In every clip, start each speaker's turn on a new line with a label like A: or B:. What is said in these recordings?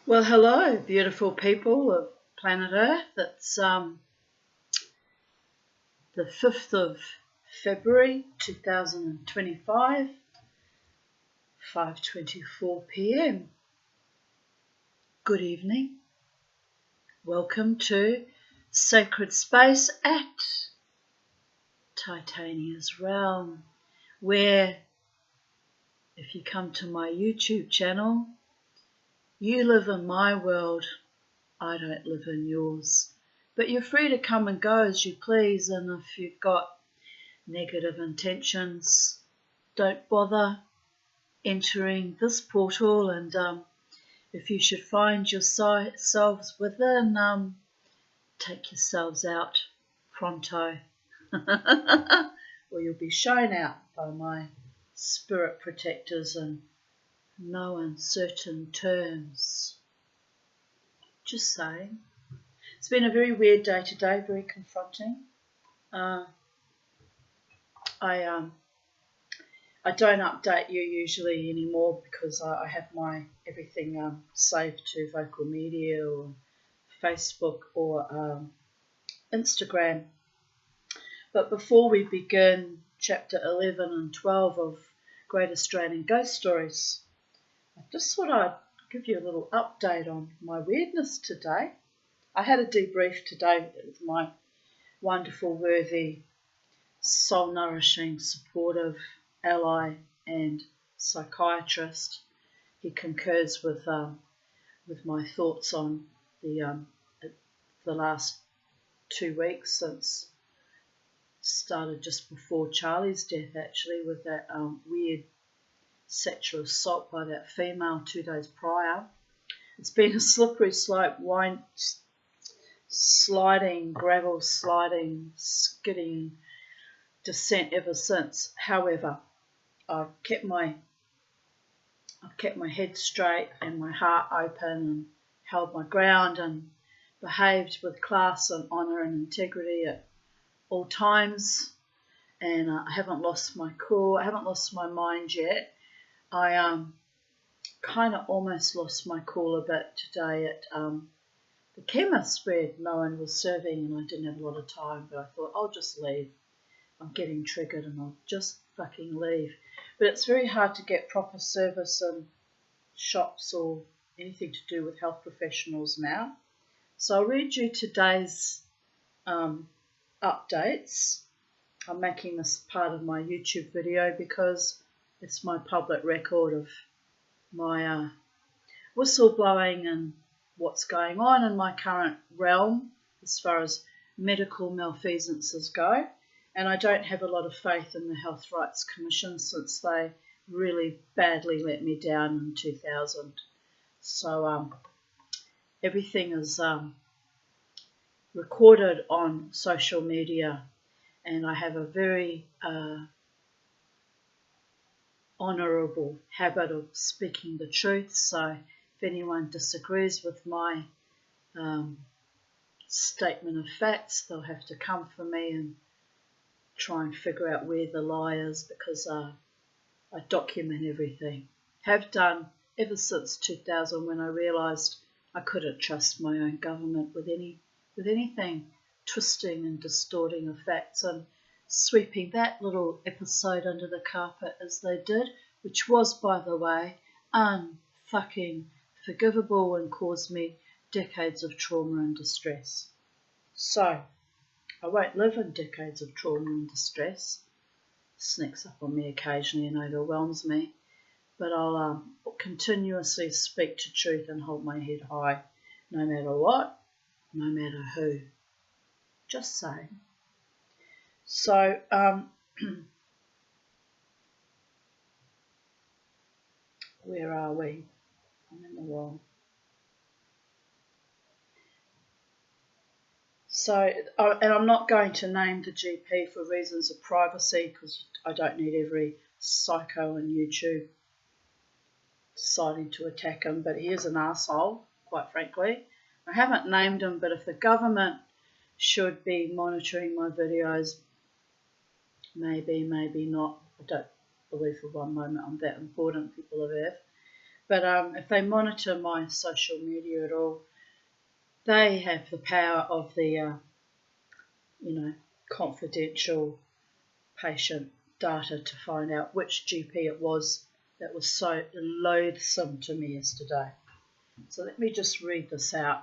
A: Well, hello, beautiful people of planet Earth. It's the 5th of February 2025, 5:24 p.m. Good evening. Welcome to Sacred Space at Titania's Realm, where if you come to my YouTube channel, you live in my world, I don't live in yours. But you're free to come and go as you please, and if you've got negative intentions, don't bother entering this portal, and if you should find yourselves within, take yourselves out pronto, or you'll be shown out by my spirit protectors in no uncertain terms. Just saying. It's been a very weird day today, very confronting. I don't update you usually anymore because I have my everything saved to Vocal Media or Facebook or Instagram. But before we begin chapter 11 and 12 of Great Australian Ghost Stories, I just thought I'd give you a little update on my weirdness today. I had a debrief today with my wonderful, worthy, soul-nourishing, supportive ally and psychiatrist. He concurs with my thoughts on the last 2 weeks since started just before Charlie's death, actually, with that weird sexual assault by that female 2 days prior. It's been a slippery slope, gravel sliding, skidding descent ever since. However, I've kept my head straight and my heart open and held my ground and behaved with class and honour and integrity at all times, and I haven't lost my cool. I haven't lost my mind yet. I kind of almost lost my cool a bit today at the chemist where no one was serving and I didn't have a lot of time, but I thought I'll just leave. I'm getting triggered and I'll just fucking leave. But it's very hard to get proper service in shops or anything to do with health professionals now. So I'll read you today's updates. I'm making this part of my YouTube video because it's my public record of my whistleblowing and what's going on in my current realm as far as medical malfeasances go. And I don't have a lot of faith in the Health Rights Commission since they really badly let me down in 2000. So everything is recorded on social media, and I have a very honourable habit of speaking the truth. So if anyone disagrees with my statement of facts, they'll have to come for me and try and figure out where the lie is, because I document everything. Have done ever since 2000, when I realised I couldn't trust my own government with anything twisting and distorting of facts and sweeping that little episode under the carpet as they did, which was, by the way, unfucking forgivable and caused me decades of trauma and distress. So I won't live in decades of trauma and distress. Sneaks up on me occasionally and overwhelms me, but I'll continuously speak to truth and hold my head high, no matter what, no matter who. Just saying. So where are we? I'm in the wrong. So, and I'm not going to name the GP for reasons of privacy, because I don't need every psycho on YouTube deciding to attack him, but he is an arsehole, quite frankly. I haven't named him, but if the government should be monitoring my videos, maybe, maybe not. I don't believe for one moment I'm that important, people of Earth. But if they monitor my social media at all, they have the power of the, confidential patient data to find out which GP it was that was so loathsome to me yesterday. So let me just read this out.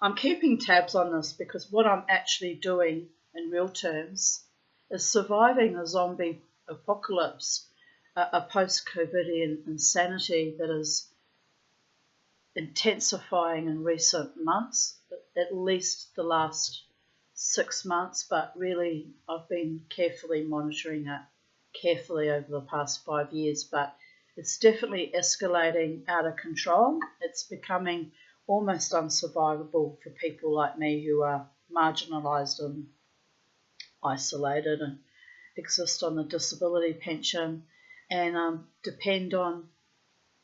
A: I'm keeping tabs on this because what I'm actually doing in real terms is surviving a zombie apocalypse, a post-COVIDian insanity that is intensifying in recent months, at least the last 6 months, but really I've been carefully monitoring it carefully over the past 5 years, but it's definitely escalating out of control. It's becoming almost unsurvivable for people like me who are marginalised and isolated and exist on the disability pension and depend on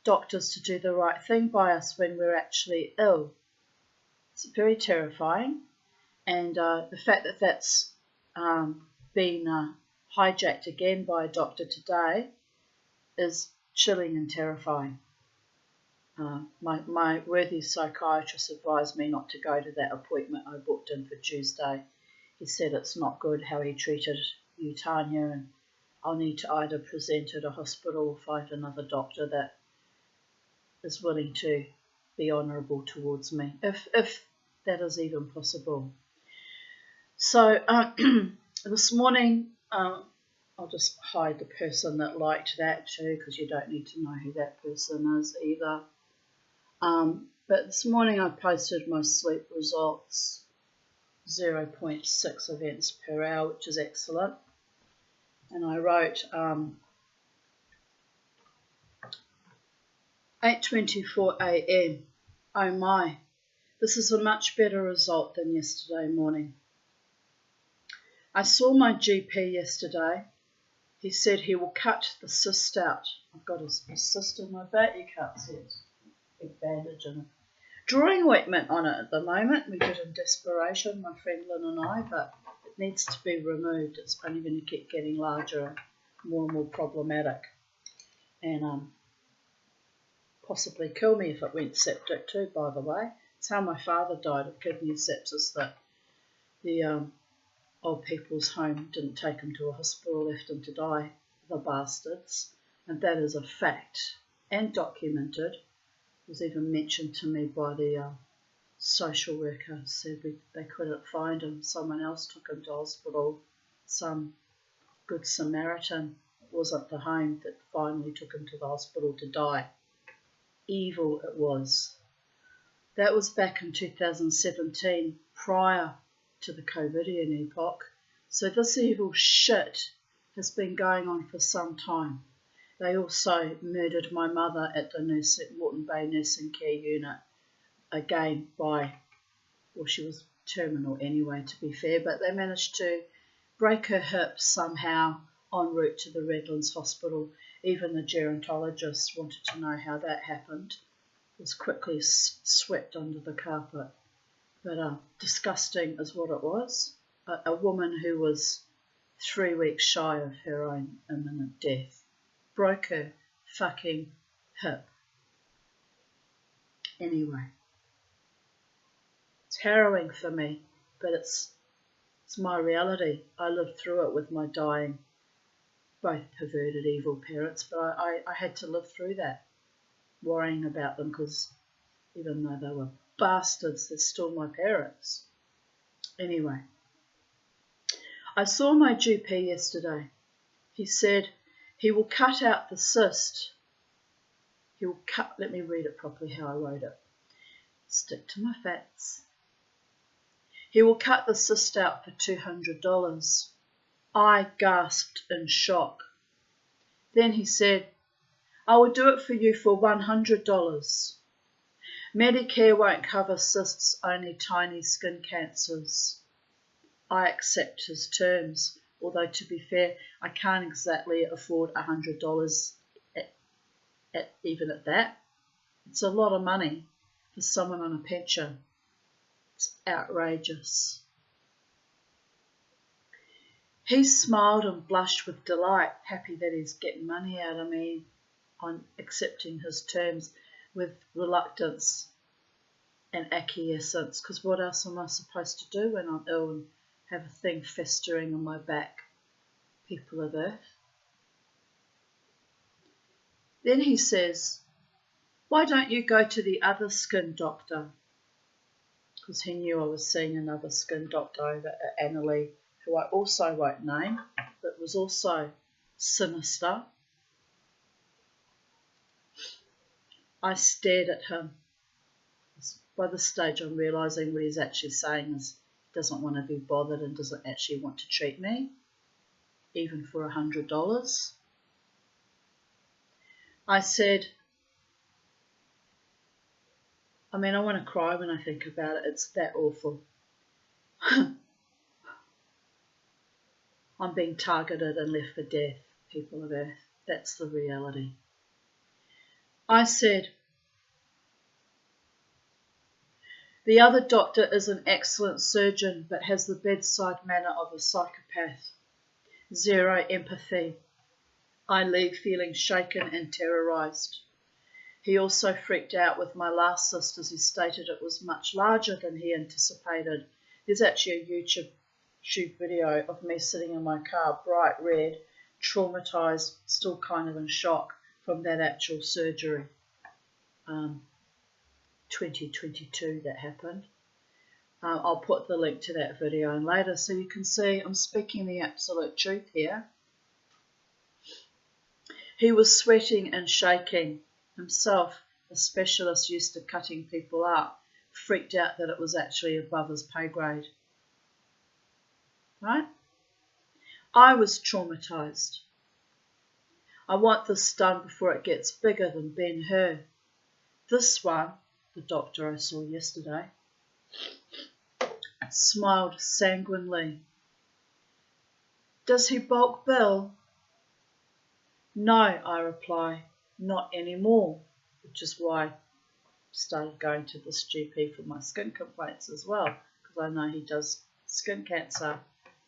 A: doctors to do the right thing by us when we're actually ill. It's very terrifying, and the fact that that's been hijacked again by a doctor today is chilling and terrifying. My worthy psychiatrist advised me not to go to that appointment I booked in for Tuesday. He said it's not good how he treated you, Tanya, and I'll need to either present at a hospital or find another doctor that is willing to be honourable towards me, if that is even possible. So this morning, I'll just hide the person that liked that too, because you don't need to know who that person is either. But this morning I posted my sleep results, 0.6 events per hour, which is excellent. And I wrote 8:24 a.m. Oh my, this is a much better result than yesterday morning. I saw my GP yesterday. He said he will cut the cyst out. I've got a cyst in my back, you can't see it. Big bandage and a drawing ointment on it at the moment. We did in desperation, my friend Lynn and I, but it needs to be removed. It's only going to keep getting larger and more problematic. And possibly kill me if it went septic too, by the way. It's how my father died of kidney sepsis, that the old people's home didn't take him to a hospital, left him to die, the bastards. And that is a fact and documented. It was even mentioned to me by the social worker. Said they couldn't find him. Someone else took him to hospital. Some good Samaritan. It wasn't the home that finally took him to the hospital to die. Evil it was. That was back in 2017, prior to the COVIDian epoch. So this evil shit has been going on for some time. They also murdered my mother at the Moreton Bay Nursing Care Unit, again she was terminal anyway, to be fair, but they managed to break her hip somehow en route to the Redlands Hospital. Even the gerontologist wanted to know how that happened. It was quickly swept under the carpet. But disgusting is what it was. A woman who was 3 weeks shy of her own imminent death broke her fucking hip. Anyway, it's harrowing for me, but it's my reality. I lived through it with my dying, both perverted, evil parents, but I had to live through that, worrying about them, because even though they were bastards, they're still my parents. Anyway, I saw my GP yesterday. He said he will cut out the cyst. Let me read it properly how I wrote it. Stick to my facts. He will cut the cyst out for $200. I gasped in shock. Then he said, I will do it for you for $100. Medicare won't cover cysts, only tiny skin cancers. I accept his terms, although to be fair, I can't exactly afford $100 even at that. It's a lot of money for someone on a pension. It's outrageous. He smiled and blushed with delight, happy that he's getting money out of me on accepting his terms. with reluctance and acquiescence, because what else am I supposed to do when I'm ill and have a thing festering on my back, people of Earth? Then he says, why don't you go to the other skin doctor? Because he knew I was seeing another skin doctor over at Annalee, who I also won't name, but was also sinister. I stared at him. By this stage I'm realising what he's actually saying is he doesn't want to be bothered and doesn't actually want to treat me, even for $100. I said, I want to cry when I think about it. It's that awful. I'm being targeted and left for death, people of Earth. That's the reality. I said, the other doctor is an excellent surgeon but has the bedside manner of a psychopath. Zero empathy. I leave feeling shaken and terrorised. He also freaked out with my last cyst as he stated it was much larger than he anticipated. There's actually a YouTube video of me sitting in my car, bright red, traumatised, still kind of in shock from that actual surgery. 2022 that happened. I'll put the link to that video in later so you can see I'm speaking the absolute truth here. He was sweating and shaking. Himself, a specialist used to cutting people up, freaked out that it was actually above his pay grade. Right? I was traumatised. I want this done before it gets bigger than Ben-Hur. This one, the doctor I saw yesterday, smiled sanguinely. Does he bulk bill? No, I reply, not anymore, which is why I started going to this GP for my skin complaints as well, because I know he does skin cancer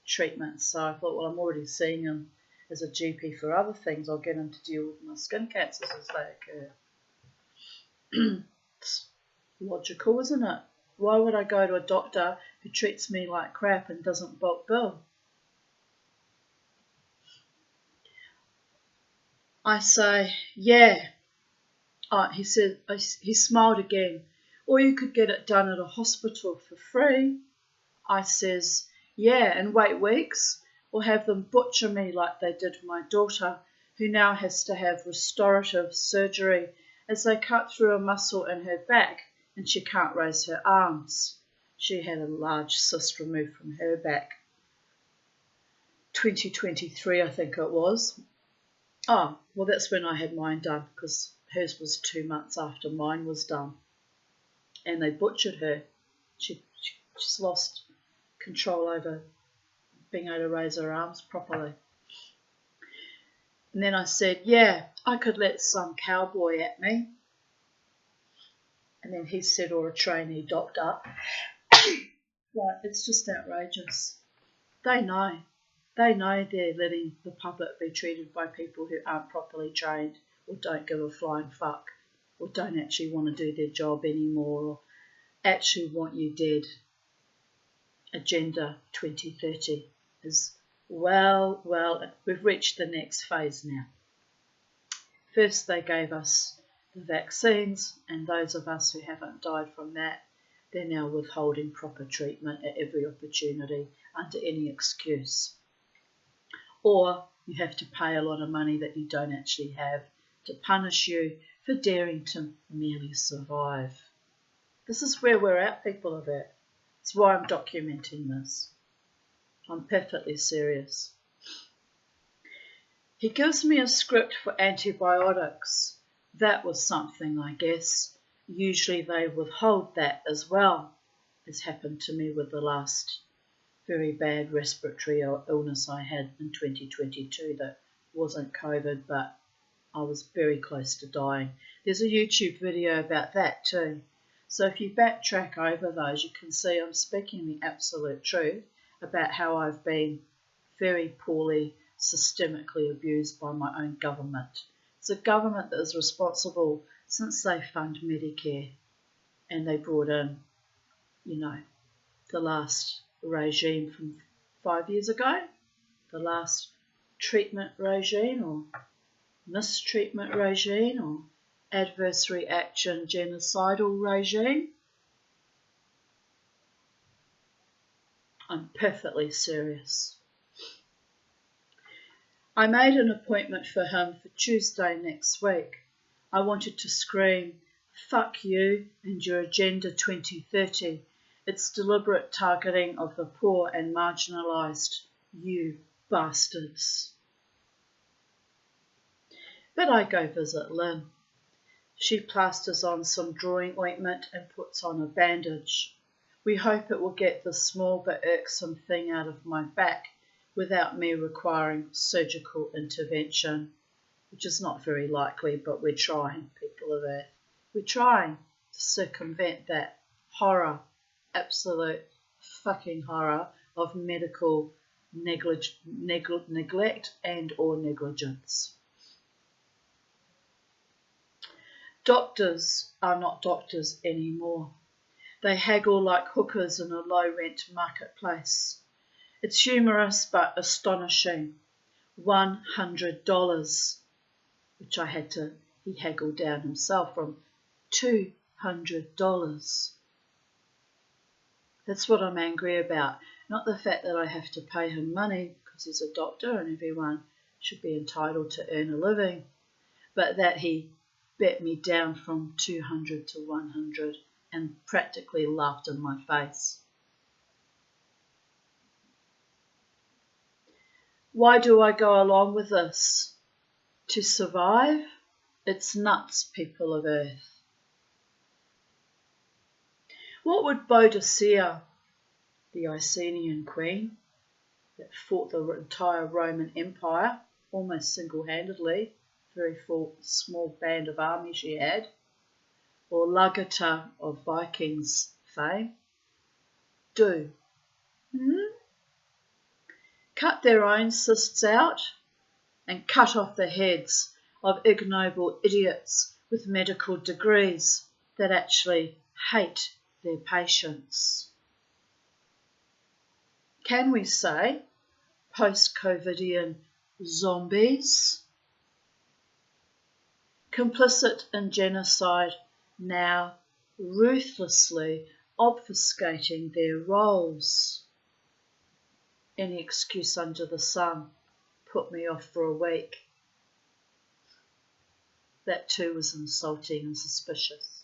A: treatments. So I thought, well, I'm already seeing him as a GP for other things. I'll get him to deal with my skin cancers as they occur. It's logical, isn't it? Why would I go to a doctor who treats me like crap and doesn't bulk bill? I say, yeah. He said, he smiled again. Or you could get it done at a hospital for free. I says, yeah, and wait weeks, or have them butcher me like they did my daughter, who now has to have restorative surgery as they cut through a muscle in her back and she can't raise her arms. She had a large cyst removed from her back. 2023, I think it was. Oh, well, that's when I had mine done, because hers was 2 months after mine was done. And they butchered her. She just lost control over being able to raise her arms properly. And then I said, yeah, I could let some cowboy at me. And then he said, or a trainee doctor. Like, it's just outrageous. They know. They know they're letting the public be treated by people who aren't properly trained or don't give a flying fuck or don't actually want to do their job anymore or actually want you dead. Agenda 2030 is well, we've reached the next phase now. First they gave us the vaccines, and those of us who haven't died from that, they're now withholding proper treatment at every opportunity under any excuse. Or you have to pay a lot of money that you don't actually have to punish you for daring to merely survive. This is where we're at, people of it. It's why I'm documenting this. I'm perfectly serious. He gives me a script for antibiotics. That was something, I guess. Usually they withhold that as well, as happened to me with the last very bad respiratory illness I had in 2022 that wasn't COVID, but I was very close to dying. There's a YouTube video about that too. So if you backtrack over those, you can see I'm speaking the absolute truth about how I've been very poorly, systemically abused by my own government. It's a government that is responsible since they fund Medicare and they brought in, the last regime from 5 years ago, the last treatment regime or mistreatment regime or adverse reaction genocidal regime. I'm perfectly serious. I made an appointment for him for Tuesday next week. I wanted to scream, "Fuck you and your Agenda 2030. It's deliberate targeting of the poor and marginalised, you bastards." But I go visit Lynn. She plasters on some drawing ointment and puts on a bandage. We hope it will get the small but irksome thing out of my back without me requiring surgical intervention, which is not very likely, but we're trying, people of Earth. We're trying to circumvent that horror, absolute fucking horror of medical neglect and or negligence. Doctors are not doctors anymore. They haggle like hookers in a low-rent marketplace. It's humorous but astonishing. $100, which he haggled down himself from $200. That's what I'm angry about. Not the fact that I have to pay him money because he's a doctor and everyone should be entitled to earn a living, but that he bet me down from 200 to 100 and practically laughed in my face. Why do I go along with this? To survive? It's nuts, people of Earth. What would Boadicea, the Icenian queen that fought the entire Roman Empire almost single-handedly, very small band of army she had, or Lagata of Vikings fame, do? Cut their own cysts out and cut off the heads of ignoble idiots with medical degrees that actually hate their patients. Can we say post-COVIDian zombies? Complicit in genocide, now ruthlessly obfuscating their roles. Any excuse under the sun put me off for a week. That too was insulting and suspicious.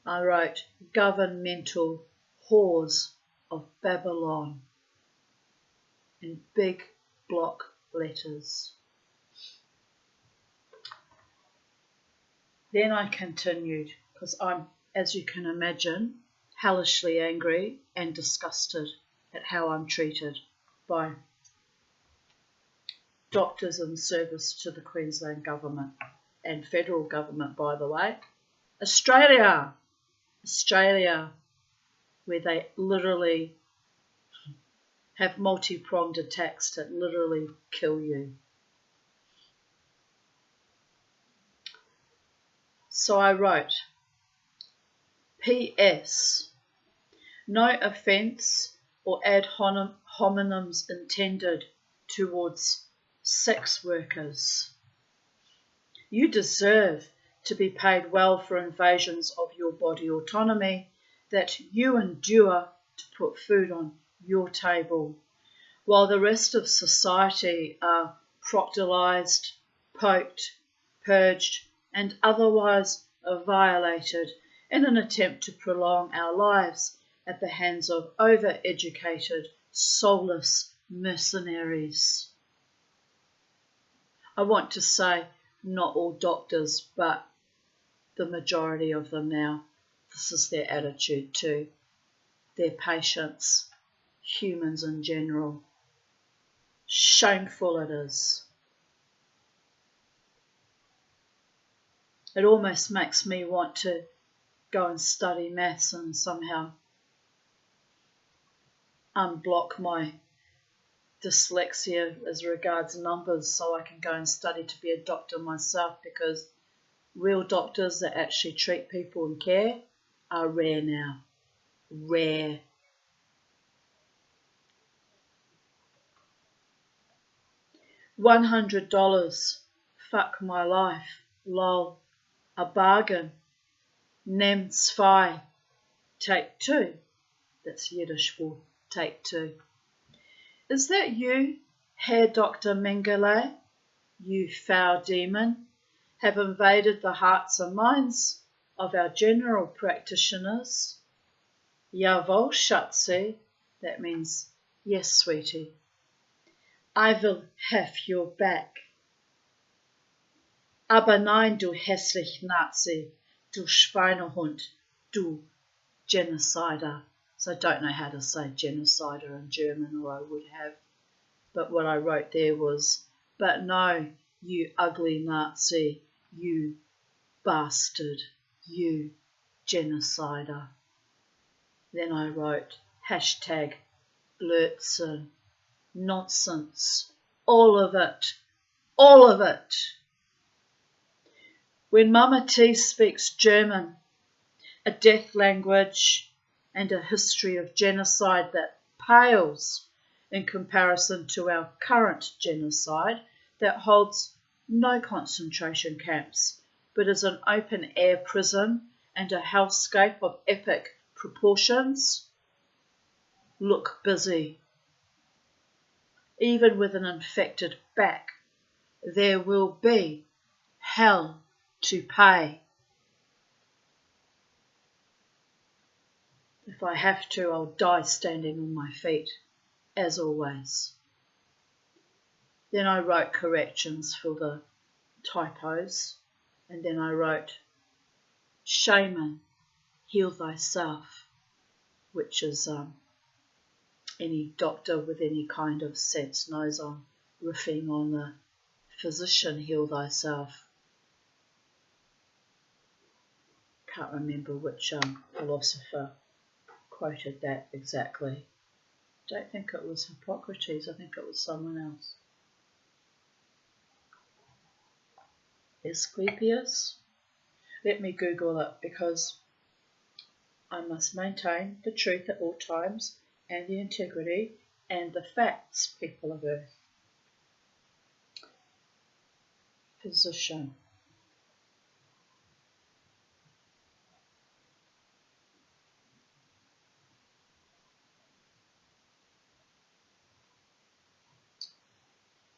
A: I wrote, governmental whores of Babylon in big block letters. Then I continued, because I'm, as you can imagine, hellishly angry and disgusted at how I'm treated by doctors in service to the Queensland government and federal government, by the way. Australia, where they literally have multi-pronged attacks that literally kill you. So I wrote, P.S. No offence or ad hominems intended towards sex workers. You deserve to be paid well for invasions of your body autonomy that you endure to put food on your table, while the rest of society are proctolized, poked, purged, and otherwise violated in an attempt to prolong our lives at the hands of over-educated, soulless mercenaries. I want to say not all doctors, but the majority of them now, this is their attitude too. Their patients, humans in general. Shameful it is. It almost makes me want to go and study maths and somehow unblock my dyslexia as regards numbers so I can go and study to be a doctor myself, because Real doctors that actually treat people and care are rare now. Rare. $100. Fuck my life. Lol. A bargain. Nem zwei. Take two. That's Yiddish for take two. Is that you, Herr Dr. Mengele? You foul demon, have invaded the hearts and minds of our general practitioners. Jawohl, Schatzi. That means, yes, sweetie. I will have your back. Aber nein, du hässlich Nazi, du Schweinehund, du genocider. So I don't know how to say genocider in German, or I would have. But what I wrote there was, but no, you ugly Nazi, you bastard, you genocider. Then I wrote hashtag Blödsinn, nonsense, all of it, all of it. When Mama T speaks German, a death language and a history of genocide that pales in comparison to our current genocide that holds no concentration camps, but is an open-air prison and a hellscape of epic proportions, look busy. Even with an infected back, there will be hell to pay. If I have to, I'll die standing on my feet, as always. Then I wrote corrections for the typos, and then I wrote, Shaman, heal thyself, which is any doctor with any kind of sense knows I'm riffing on the physician, heal thyself. Can't remember which philosopher quoted that exactly. Don't think it was Hippocrates, I think it was someone else. Asclepius? Let me Google it, because I must maintain the truth at all times and the integrity and the facts, people of Earth. Physician.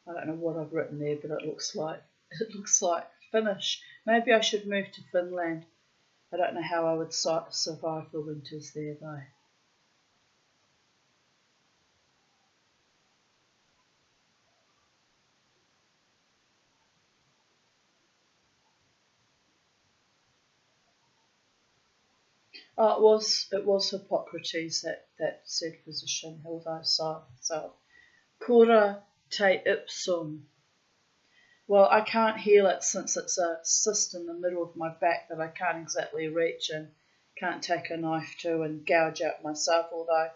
A: I don't know what I've written there, but it looks like Finnish. Maybe I should move to Finland. I don't know how I would survive the winters there though. Oh, it was Hippocrates that said, physician, heal thyself. Cura te ipsum. Well, I can't heal it since it's a cyst in the middle of my back that I can't exactly reach and can't take a knife to and gouge out myself, although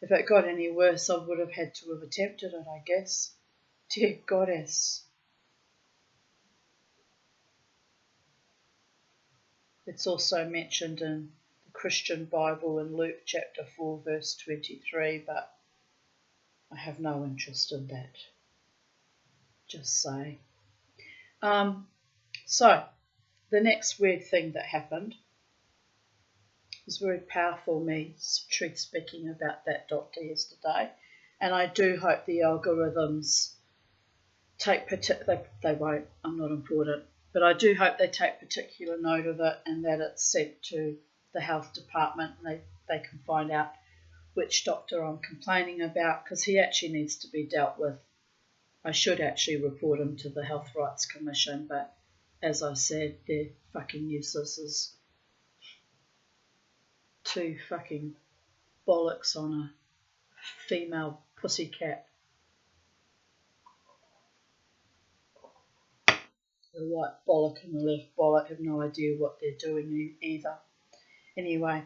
A: if it got any worse I would have had to have attempted it, I guess. Dear Goddess. It's also mentioned in the Christian Bible in Luke chapter 4 verse 23, but I have no interest in that. Just say. So, the next weird thing that happened was very powerful, me truth speaking about that doctor yesterday, and I do hope the algorithms take they won't, I'm not important, but I do hope they take particular note of it and that it's sent to the health department and they can find out which doctor I'm complaining about, because he actually needs to be dealt with. I should actually report him to the Health Rights Commission, but as I said, they're fucking useless as two fucking bollocks on a female pussycat. The right bollock and the left bollock have no idea what they're doing either. Anyway,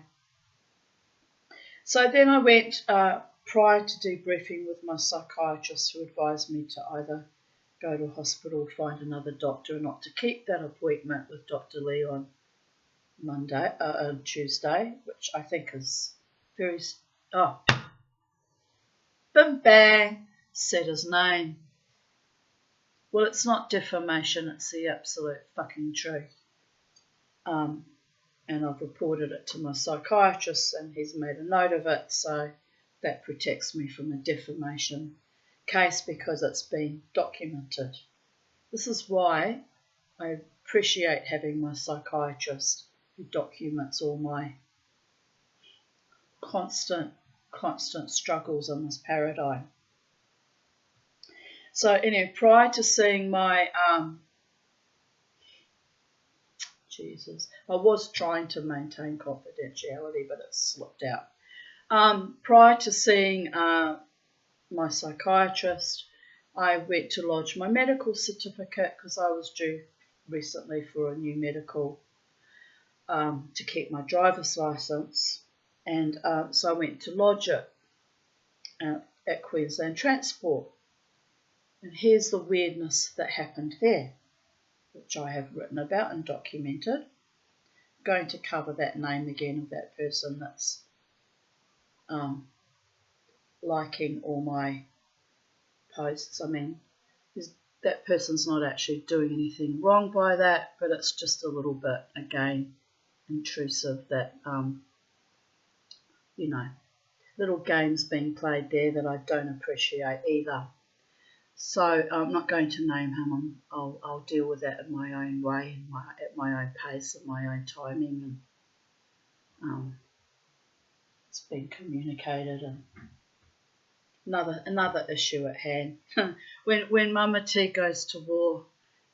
A: so then I went prior to debriefing with my psychiatrist, who advised me to either go to a hospital, find another doctor, and not to keep that appointment with Dr. Lee on Tuesday, which I think is very, bim bang, said his name. Well, it's not defamation, it's the absolute fucking truth. And I've reported it to my psychiatrist and he's made a note of it, so that protects me from a defamation case because it's been documented. This is why I appreciate having my psychiatrist who documents all my constant struggles in this paradigm. So anyway, prior to seeing my I was trying to maintain confidentiality, but it slipped out. Prior to seeing my psychiatrist, I went to lodge my medical certificate because I was due recently for a new medical to keep my driver's license, and so I went to lodge it at Queensland Transport. And here's the weirdness that happened there, which I have written about and documented. I'm going to cover that name again of that person that's liking all my posts. I mean, that person's not actually doing anything wrong by that, but it's just a little bit, again, intrusive that, little games being played there that I don't appreciate either. So I'm not going to name him. I'll deal with that in my own way, at my own pace, and my own timing, and it's been communicated. And another issue at hand. when Mama T goes to war,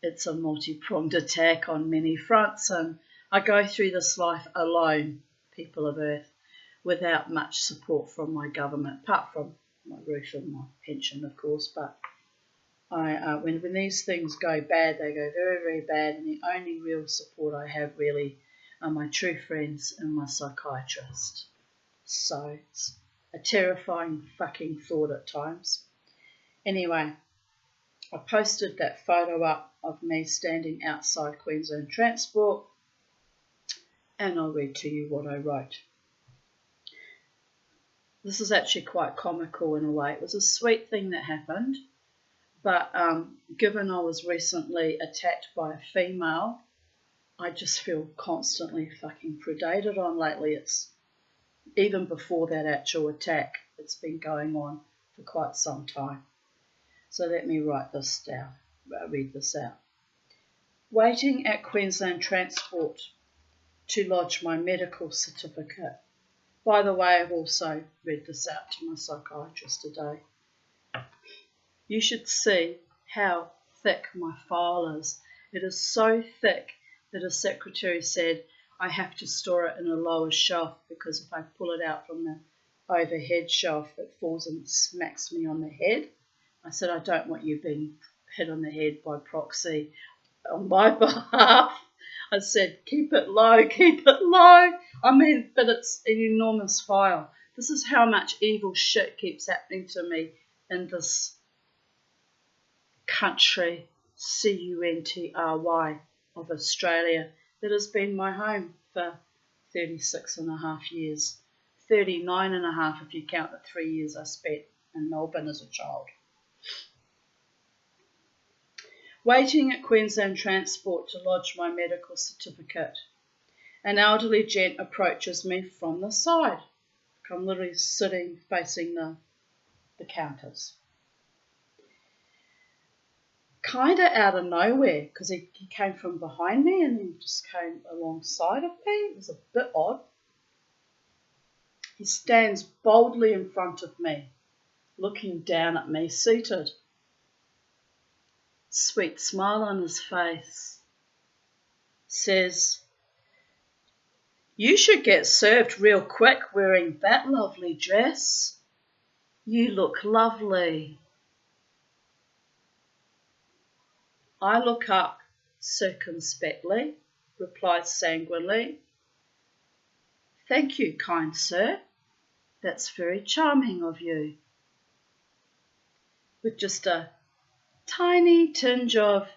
A: it's a multi-pronged attack on many fronts, and I go through this life alone, people of Earth, without much support from my government, apart from my roof and my pension, of course, but when these things go bad, they go very, very bad, and the only real support I have really are my true friends and my psychiatrist. So it's a terrifying fucking thought at times. Anyway, I posted that photo up of me standing outside Queensland Transport, and I'll read to you what I wrote. This is actually quite comical in a way. It was a sweet thing that happened. But given I was recently attacked by a female, I just feel constantly fucking predated on lately. It's even before that actual attack, it's been going on for quite some time. So let me write this down, read this out. Waiting at Queensland Transport to lodge my medical certificate. By the way, I've also read this out to my psychiatrist today. You should see how thick my file is. It is so thick that a secretary said I have to store it in a lower shelf because if I pull it out from the overhead shelf, it falls and smacks me on the head. I said, I don't want you being hit on the head by proxy on my behalf. I said, keep it low, keep it low. I mean, but it's an enormous file. This is how much evil shit keeps happening to me in this country, country of Australia, that has been my home for 36 and a half years. 39 and a half if you count the 3 years I spent in Melbourne as a child. Waiting at Queensland Transport to lodge my medical certificate. An elderly gent approaches me from the side. I'm literally sitting facing the counters. Kind of out of nowhere, because he came from behind me and he just came alongside of me. It was a bit odd. He stands boldly in front of me, looking down at me, seated. Sweet smile on his face. Says, you should get served real quick wearing that lovely dress. You look lovely. I look up circumspectly, replied sanguinely. Thank you, kind sir. That's very charming of you. With just a tiny tinge of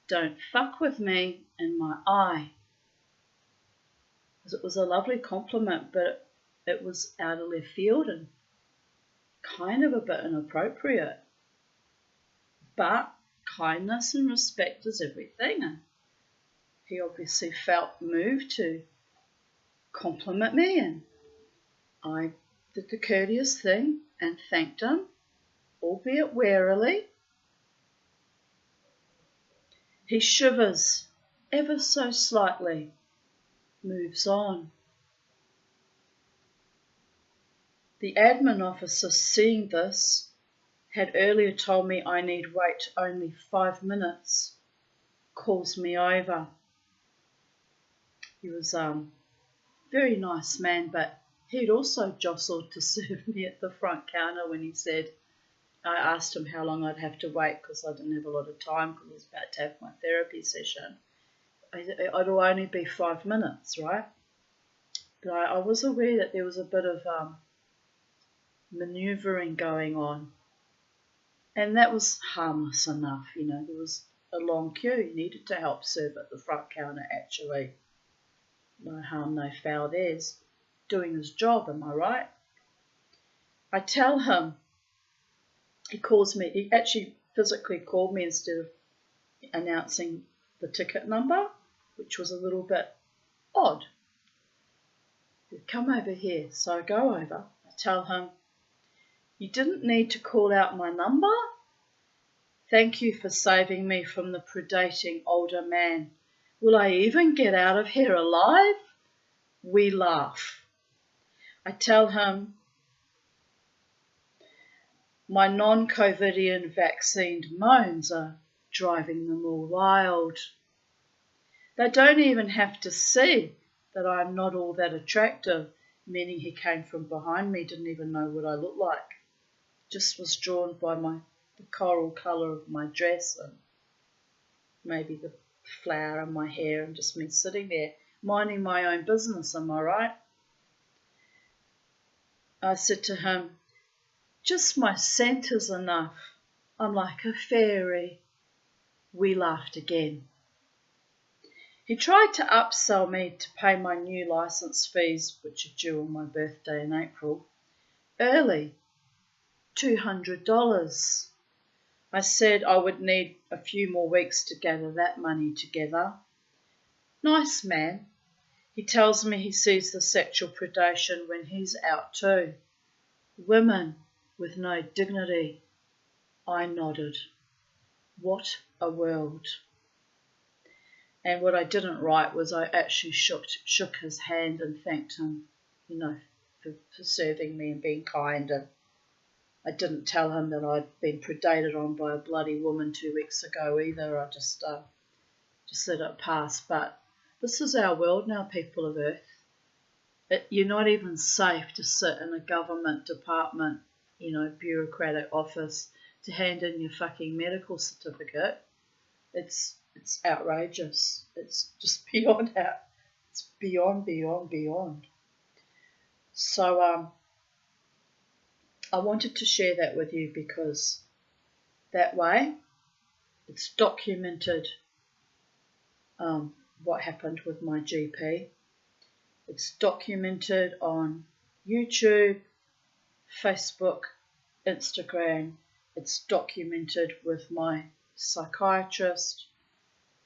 A: "don't fuck with me" in my eye. It was a lovely compliment, but it was out of left field and kind of a bit inappropriate. But kindness and respect is everything, and he obviously felt moved to compliment me, and I did the courteous thing and thanked him, albeit warily. He shivers ever so slightly, moves on. The admin officer, seeing this, had earlier told me I need wait only 5 minutes, calls me over. He was very nice man, but he'd also jostled to serve me at the front counter when he said, I asked him how long I'd have to wait because I didn't have a lot of time because I was about to have my therapy session. It'll only be 5 minutes, right? But I was aware that there was a bit of manoeuvring going on. And that was harmless enough, there was a long queue. He needed to help serve at the front counter, actually. No harm, no foul. There's doing his job, am I right? I tell him, he calls me, he actually physically called me instead of announcing the ticket number, which was a little bit odd. He'd come over here, so I go over. I tell him, you didn't need to call out my number. Thank you for saving me from the predating older man. Will I even get out of here alive? We laugh. I tell him my non-COVIDian vaccinated moans are driving them all wild. They don't even have to see that I'm not all that attractive, meaning he came from behind me, didn't even know what I looked like. Just was drawn by the coral colour of my dress and maybe the flower in my hair and just me sitting there minding my own business, am I right? I said to him, just my scent is enough. I'm like a fairy. We laughed again. He tried to upsell me to pay my new licence fees, which are due on my birthday in April, early, $200. I said I would need a few more weeks to gather that money together. Nice man. He tells me he sees the sexual predation when he's out too. Women with no dignity. I nodded. What a world. And what I didn't write was I actually shook his hand and thanked him, for serving me and being kind. And I didn't tell him that I'd been predated on by a bloody woman 2 weeks ago either. I just let it pass. But this is our world now, people of Earth. You're not even safe to sit in a government department, bureaucratic office to hand in your fucking medical certificate. It's outrageous. It's just beyond out. It's beyond. So I wanted to share that with you because that way it's documented what happened with my GP. It's documented on YouTube, Facebook, Instagram. It's documented with my psychiatrist.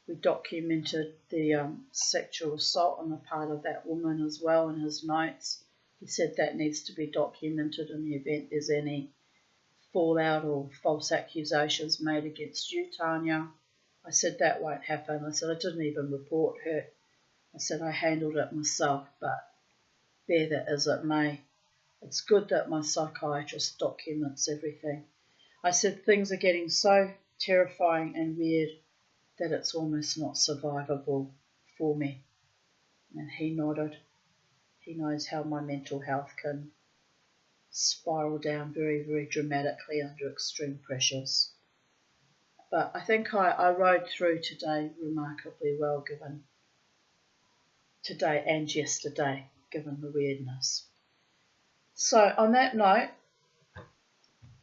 A: We documented the sexual assault on the part of that woman as well in his notes. He said that needs to be documented in the event there's any fallout or false accusations made against you, Tanya. I said that won't happen. I said I didn't even report her. I said I handled it myself, but be that as it may, it's good that my psychiatrist documents everything. I said things are getting so terrifying and weird that it's almost not survivable for me. And he nodded. He knows how my mental health can spiral down very, very dramatically under extreme pressures. But I think I rode through today remarkably well, given today and yesterday, given the weirdness. So on that note,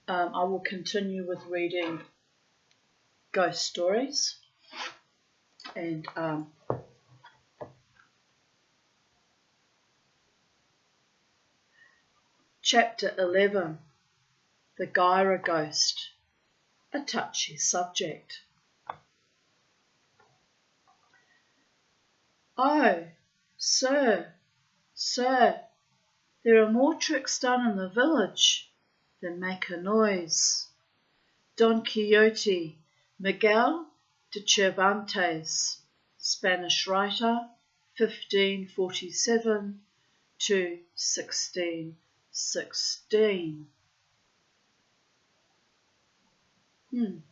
A: I will continue with reading ghost stories, and Chapter 11, The Gyra Ghost, a touchy subject. Oh, sir, there are more tricks done in the village than make a noise. Don Quixote, Miguel de Cervantes, Spanish writer, 1547 to 1616. Didn't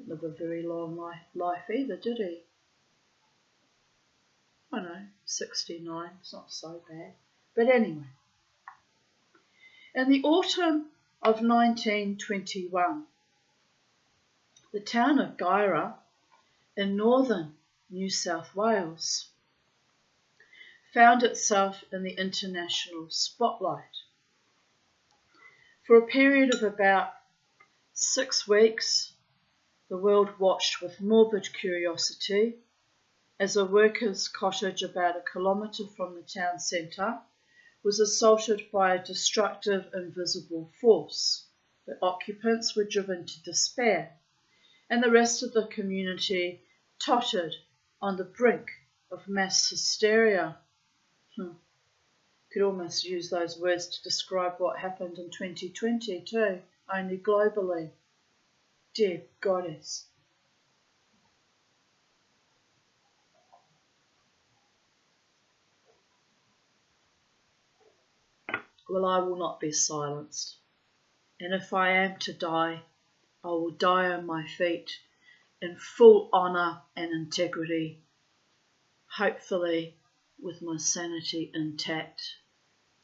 A: live a very long life either, did he? I know, 69, it's not so bad. But anyway, in the autumn of 1921, the town of Gyra in northern New South Wales found itself in the international spotlight. For a period of about 6 weeks, the world watched with morbid curiosity as a worker's cottage about 1 kilometre from the town centre was assaulted by a destructive invisible force. The occupants were driven to despair, and the rest of the community tottered on the brink of mass hysteria. Could almost use those words to describe what happened in 2020 too, only globally. Dear Goddess. Well, I will not be silenced, and if I am to die, I will die on my feet in full honour and integrity, hopefully with my sanity intact,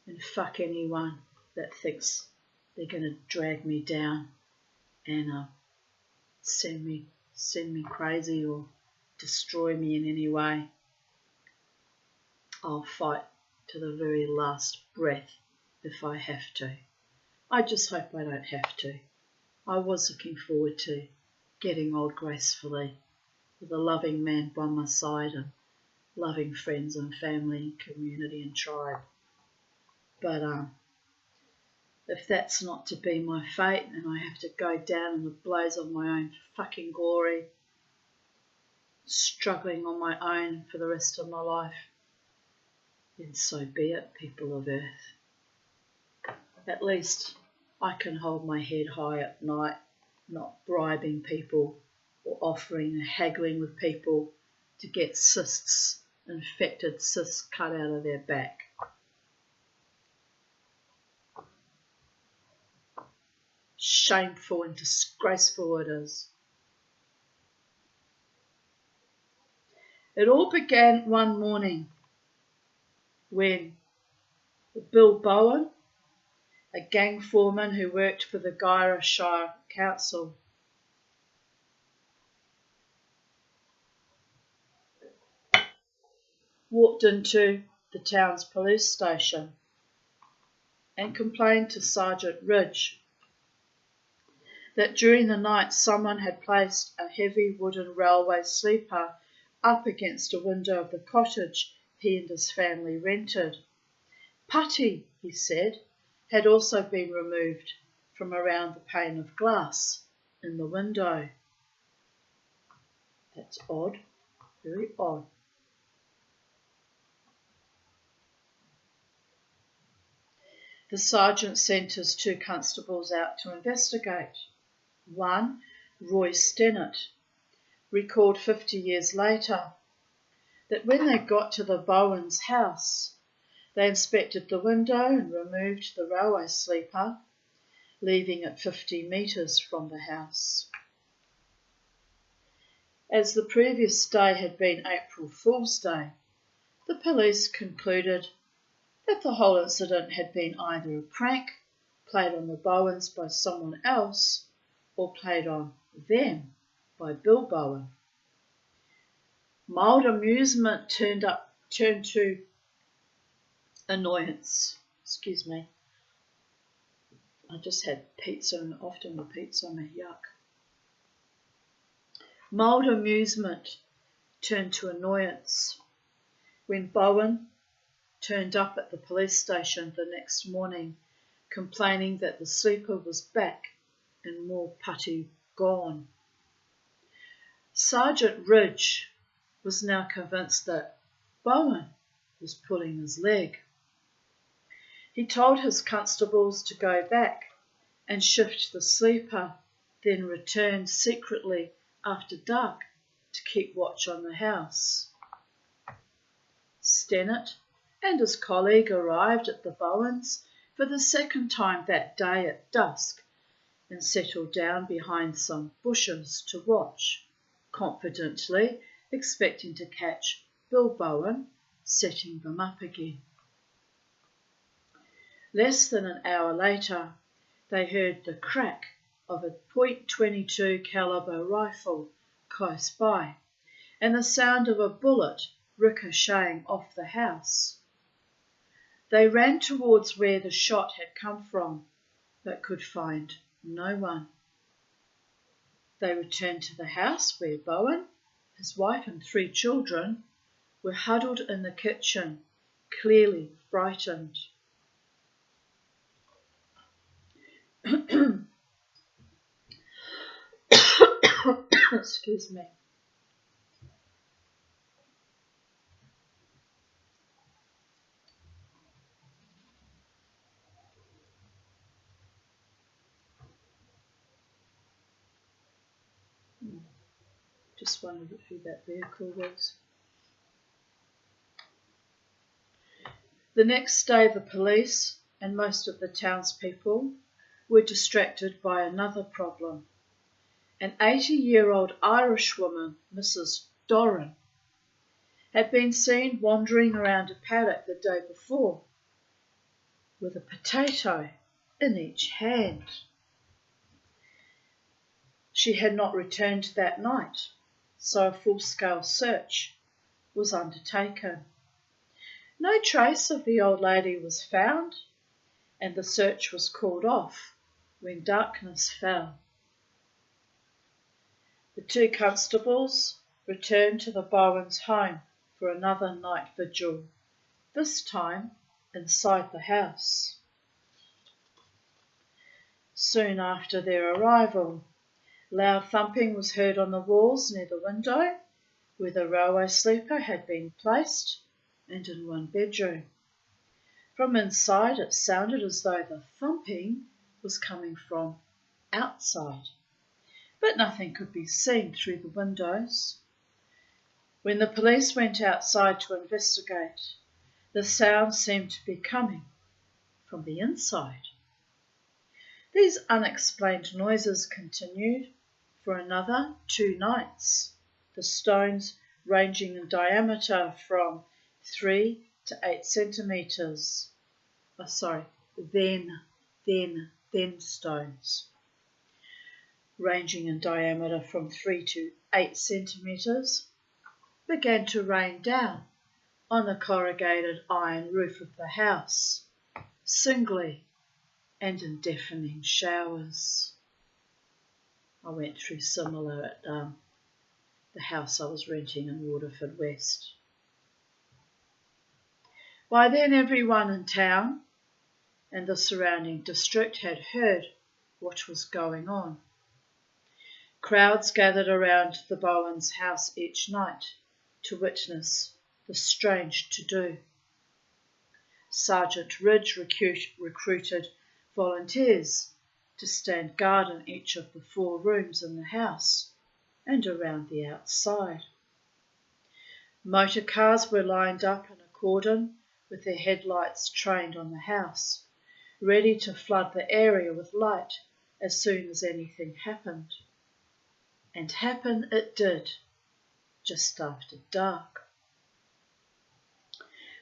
A: and fuck anyone that thinks they're going to drag me down and send me crazy or destroy me in any way. I'll fight to the very last breath if I have to. I just hope I don't have to. I was looking forward to getting old gracefully with a loving man by my side and loving friends and family, community and tribe. But if that's not to be my fate and I have to go down in the blaze of my own fucking glory, struggling on my own for the rest of my life, then so be it, people of Earth. At least I can hold my head high at night, not bribing people or offering and haggling with people to get cysts, infected cysts cut out of their back. Shameful and disgraceful it is. It all began one morning when Bill Bowen, a gang foreman who worked for the Gyra Shire Council, walked into the town's police station and complained to Sergeant Ridge that during the night someone had placed a heavy wooden railway sleeper up against a window of the cottage he and his family rented. Putty, he said, had also been removed from around the pane of glass in the window. That's odd, very odd. The sergeant sent his 2 constables out to investigate. One, Roy Stennett, recalled 50 years later that when they got to the Bowens' house, they inspected the window and removed the railway sleeper, leaving it 50 metres from the house. As the previous day had been April Fool's Day, the police concluded that the whole incident had been either a prank played on the Bowens by someone else or played on them by Bill Bowen. Mild amusement turned to annoyance. I just had pizza and often the pizza on me, yuck. Mild amusement turned to annoyance when Bowen turned up at the police station the next morning complaining that the sleeper was back and more putty gone. Sergeant Ridge was now convinced that Bowen was pulling his leg. He told his constables to go back and shift the sleeper, then return secretly after dark to keep watch on the house. Stennett and his colleague arrived at the Bowens for the second time that day at dusk and settled down behind some bushes to watch, confidently expecting to catch Bill Bowen setting them up again. Less than an hour later, they heard the crack of a .22 caliber rifle close by and the sound of a bullet ricocheting off the house. They ran towards where the shot had come from, but could find no one. They returned to the house where Bowen, his wife and 3 children were huddled in the kitchen, clearly frightened. Excuse me. Just wondered who that vehicle was. The next day the police and most of the townspeople were distracted by another problem. An 80-year-old Irish woman, Mrs. Doran, had been seen wandering around a paddock the day before with a potato in each hand. She had not returned that night, so a full-scale search was undertaken. No trace of the old lady was found, and the search was called off when darkness fell. The 2 constables returned to the Bowens' home for another night vigil, this time inside the house. Soon after their arrival, loud thumping was heard on the walls near the window where the railway sleeper had been placed and in one bedroom. From inside it sounded as though the thumping was coming from outside, but nothing could be seen through the windows. When the police went outside to investigate, the sound seemed to be coming from the inside. These unexplained noises continued for another 2 nights, the stones ranging in diameter from 3 to 8 centimetres. Then stones ranging in diameter from 3 to 8 centimetres began to rain down on the corrugated iron roof of the house, singly and in deafening showers. I went through similar at the house I was renting in Waterford West. By then everyone in town and the surrounding district had heard what was going on. Crowds gathered around the Bowens' house each night to witness the strange to-do. Sergeant Ridge recruited volunteers to stand guard in each of the 4 rooms in the house and around the outside. Motor cars were lined up in a cordon with their headlights trained on the house, ready to flood the area with light as soon as anything happened. And happen it did, just after dark.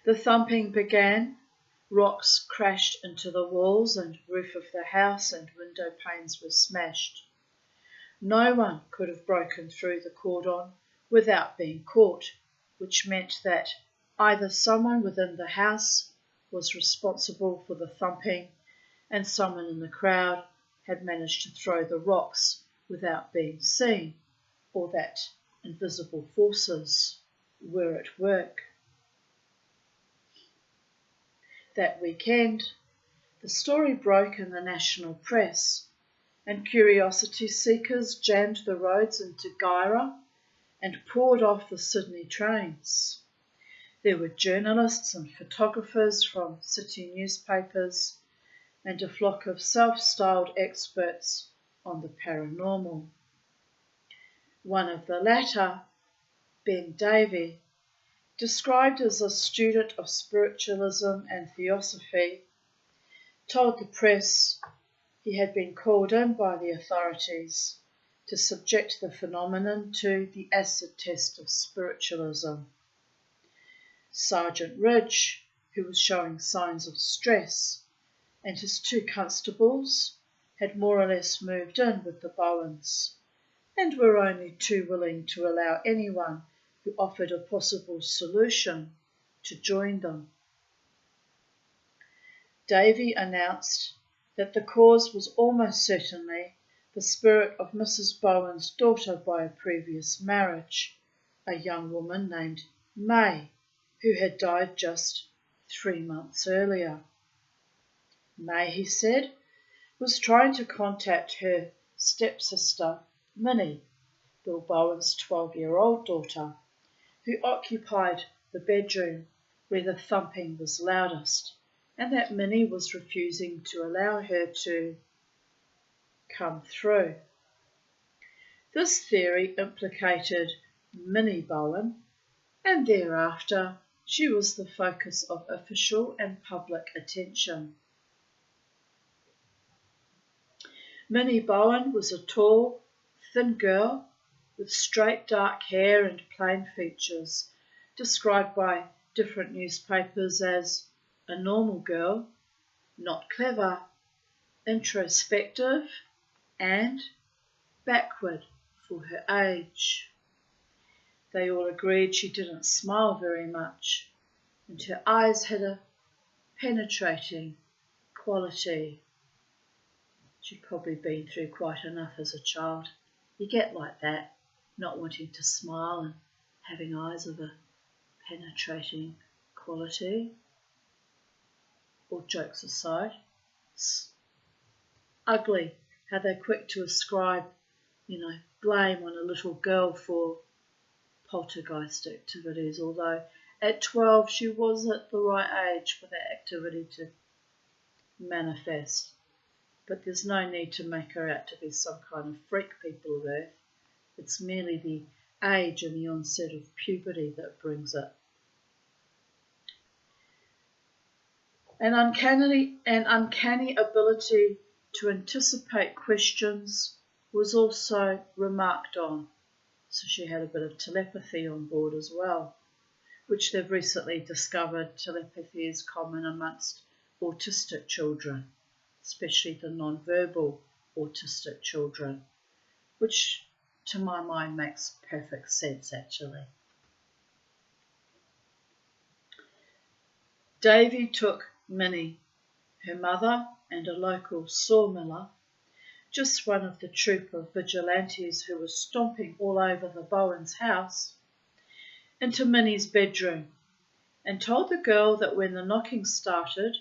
A: The thumping began. Rocks crashed into the walls and roof of the house and window panes were smashed. No one could have broken through the cordon without being caught, which meant that either someone within the house was responsible for the thumping and someone in the crowd had managed to throw the rocks without being seen, or that invisible forces were at work. That weekend, the story broke in the national press, and curiosity seekers jammed the roads into Guyra and poured off the Sydney trains. There were journalists and photographers from city newspapers and a flock of self-styled experts on the paranormal. One of the latter, Ben Davey, described as a student of spiritualism and theosophy, told the press he had been called in by the authorities to subject the phenomenon to the acid test of spiritualism. Sergeant Ridge, who was showing signs of stress, and his 2 constables had more or less moved in with the Bowens, and were only too willing to allow anyone who offered a possible solution to join them. Davey announced that the cause was almost certainly the spirit of Mrs. Bowen's daughter by a previous marriage, a young woman named May, who had died just 3 months earlier. May, he said, was trying to contact her stepsister, Minnie, Bill Bowen's 12-year-old daughter, who occupied the bedroom where the thumping was loudest, and that Minnie was refusing to allow her to come through. This theory implicated Minnie Bowen, and thereafter she was the focus of official and public attention. Minnie Bowen was a tall, thin girl with straight dark hair and plain features, described by different newspapers as a normal girl, not clever, introspective, and backward for her age. They all agreed she didn't smile very much, and her eyes had a penetrating quality. She'd probably been through quite enough as a child. You get like that, not wanting to smile and having eyes of a penetrating quality. All jokes aside, it's ugly how they're quick to ascribe, blame on a little girl for poltergeist activities, although at 12 she was at the right age for that activity to manifest. But there's no need to make her out to be some kind of freak, people of Earth. It's merely the age and the onset of puberty that brings it. An uncanny ability to anticipate questions was also remarked on, so she had a bit of telepathy on board as well, which they've recently discovered telepathy is common amongst autistic children, especially the non-verbal autistic children, which to my mind makes perfect sense actually. Davey took Minnie, her mother and a local sawmiller, just one of the troop of vigilantes who was stomping all over the Bowen's house, into Minnie's bedroom and told the girl that when the knocking started,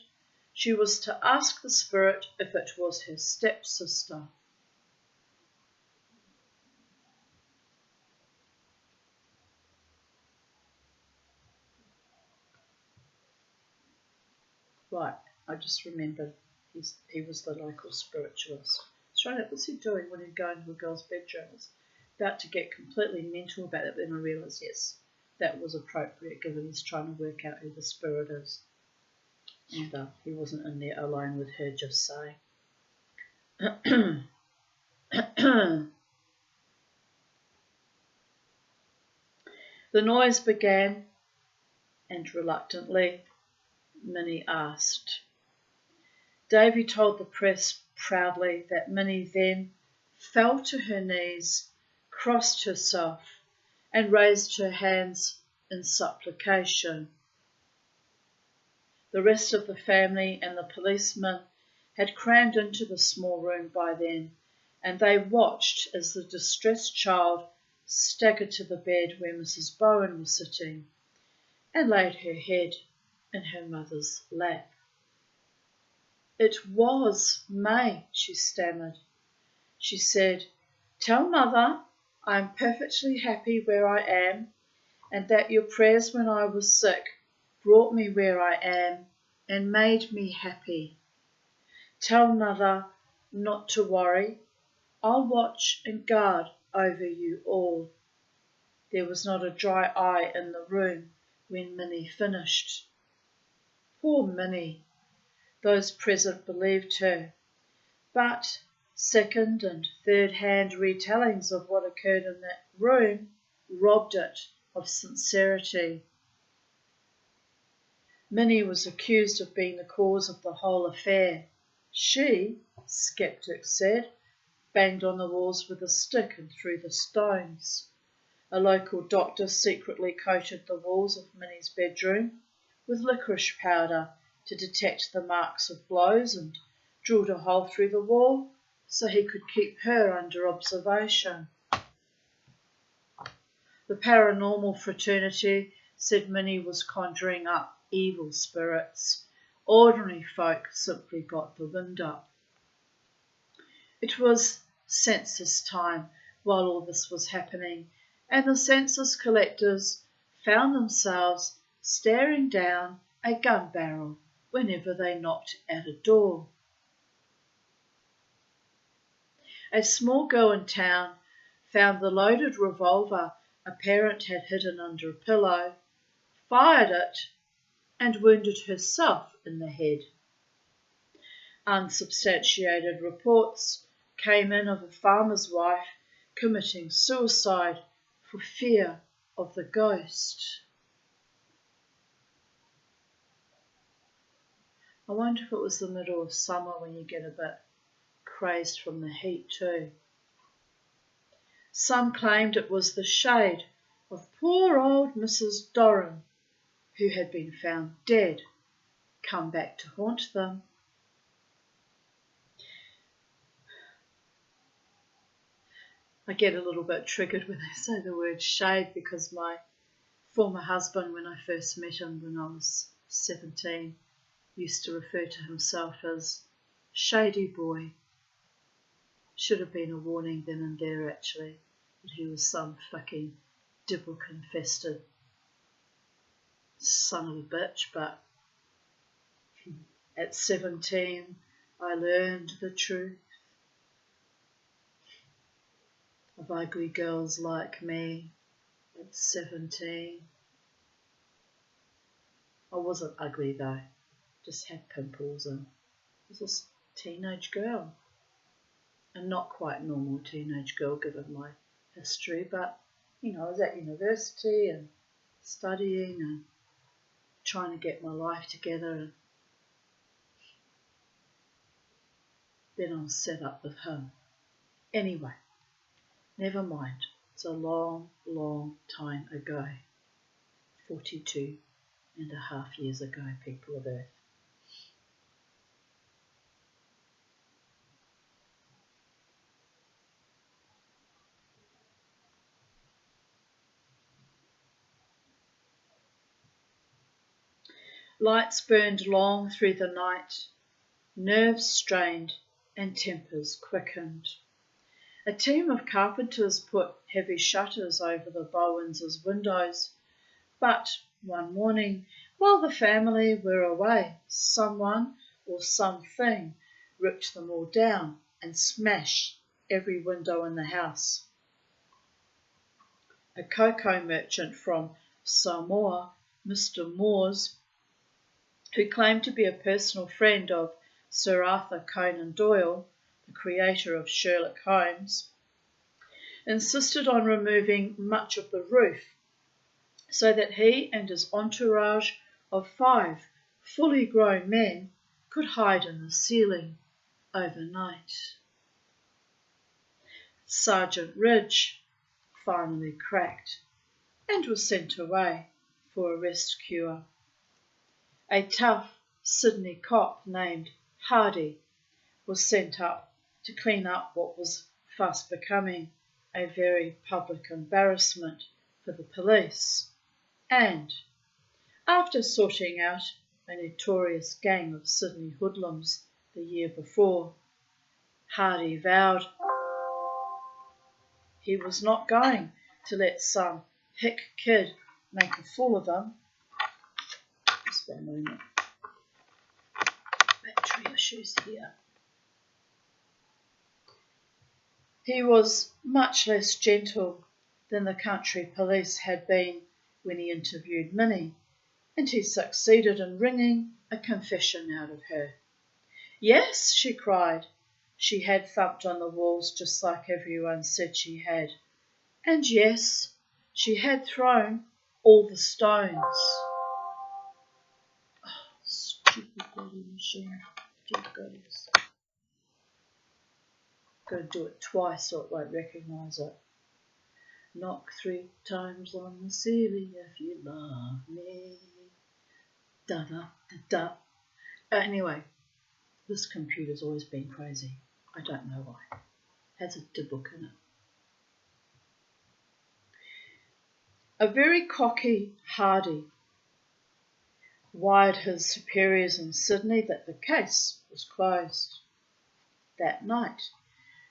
A: she was to ask the spirit if it was her stepsister. Right, I just remembered he was the local spiritualist. So what was he doing when he'd go into a girl's bedroom? I was about to get completely mental about it, then I realised, yes, that was appropriate given he's trying to work out who the spirit is. And he wasn't in there alone with her, just say. The noise began, and reluctantly, Minnie asked. Davey told the press proudly that Minnie then fell to her knees, crossed herself, and raised her hands in supplication. The rest of the family and the policeman had crammed into the small room by then, and they watched as the distressed child staggered to the bed where Mrs. Bowen was sitting and laid her head in her mother's lap. "It was May," she stammered. She said, "Tell mother I am perfectly happy where I am, and that your prayers when I was sick brought me where I am and made me happy. Tell mother not to worry. I'll watch and guard over you all." There was not a dry eye in the room when Minnie finished. Poor Minnie! Those present believed her, but second and third hand retellings of what occurred in that room robbed it of sincerity. Minnie was accused of being the cause of the whole affair. She, skeptics said, banged on the walls with a stick and threw the stones. A local doctor secretly coated the walls of Minnie's bedroom with licorice powder to detect the marks of blows and drilled a hole through the wall so he could keep her under observation. The paranormal fraternity said Minnie was conjuring up evil spirits. Ordinary folk simply got the wind up. It was census time while all this was happening, and the census collectors found themselves staring down a gun barrel whenever they knocked at a door. A small girl in town found the loaded revolver a parent had hidden under a pillow, fired it, and wounded herself in the head. Unsubstantiated reports came in of a farmer's wife committing suicide for fear of the ghost. I wonder if it was the middle of summer when you get a bit crazed from the heat too. Some claimed it was the shade of poor old Mrs. Doran, who had been found dead, come back to haunt them. I get a little bit triggered when I say the word shade because my former husband, when I first met him when I was 17, used to refer to himself as Shady Boy. Should have been a warning then and there actually, that he was some fucking dibble-infested son of a bitch, but at 17 I learned the truth of ugly girls like me. At 17 I wasn't ugly though, just had pimples and was a teenage girl. And not quite normal teenage girl given my history, but I was at university and studying and trying to get my life together, and then I was set up with him. Anyway, never mind. It's a long, long time ago. 42 and a half years ago, people of Earth. Lights burned long through the night, nerves strained and tempers quickened. A team of carpenters put heavy shutters over the Bowens' windows, but one morning, while the family were away, someone or something ripped them all down and smashed every window in the house. A cocoa merchant from Samoa, Mr. Moores, who claimed to be a personal friend of Sir Arthur Conan Doyle, the creator of Sherlock Holmes, insisted on removing much of the roof so that he and his entourage of 5 fully grown men could hide in the ceiling overnight. Sergeant Ridge finally cracked and was sent away for a rest cure. A tough Sydney cop named Hardy was sent up to clean up what was fast becoming a very public embarrassment for the police, and, after sorting out a notorious gang of Sydney hoodlums the year before, Hardy vowed he was not going to let some hick kid make a fool of him. Just a moment. Battery issues here. He was much less gentle than the country police had been when he interviewed Minnie, and he succeeded in wringing a confession out of her. Yes, she cried. She had thumped on the walls just like everyone said she had. And yes, she had thrown all the stones. Oh, stupid bloody machine. Dear goodness. Got to do it twice so it won't recognise it. Knock 3 times on the ceiling if you love me. Da da da da. Anyway, this computer's always been crazy. I don't know why. Has a dibbook in it. A very cocky Hardy wired his superiors in Sydney that the case was closed. That night,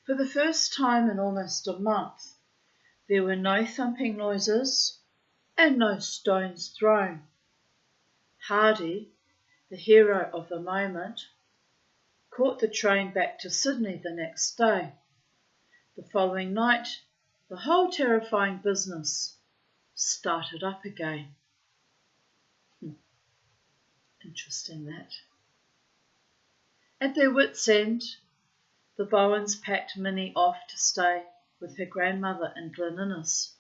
A: for the first time in almost a month, there were no thumping noises and no stones thrown. Hardy, the hero of the moment, caught the train back to Sydney the next day. The following night, the whole terrifying business started up again. Interesting that. At their wits' end, the Bowens packed Minnie off to stay with her grandmother in Glen Innes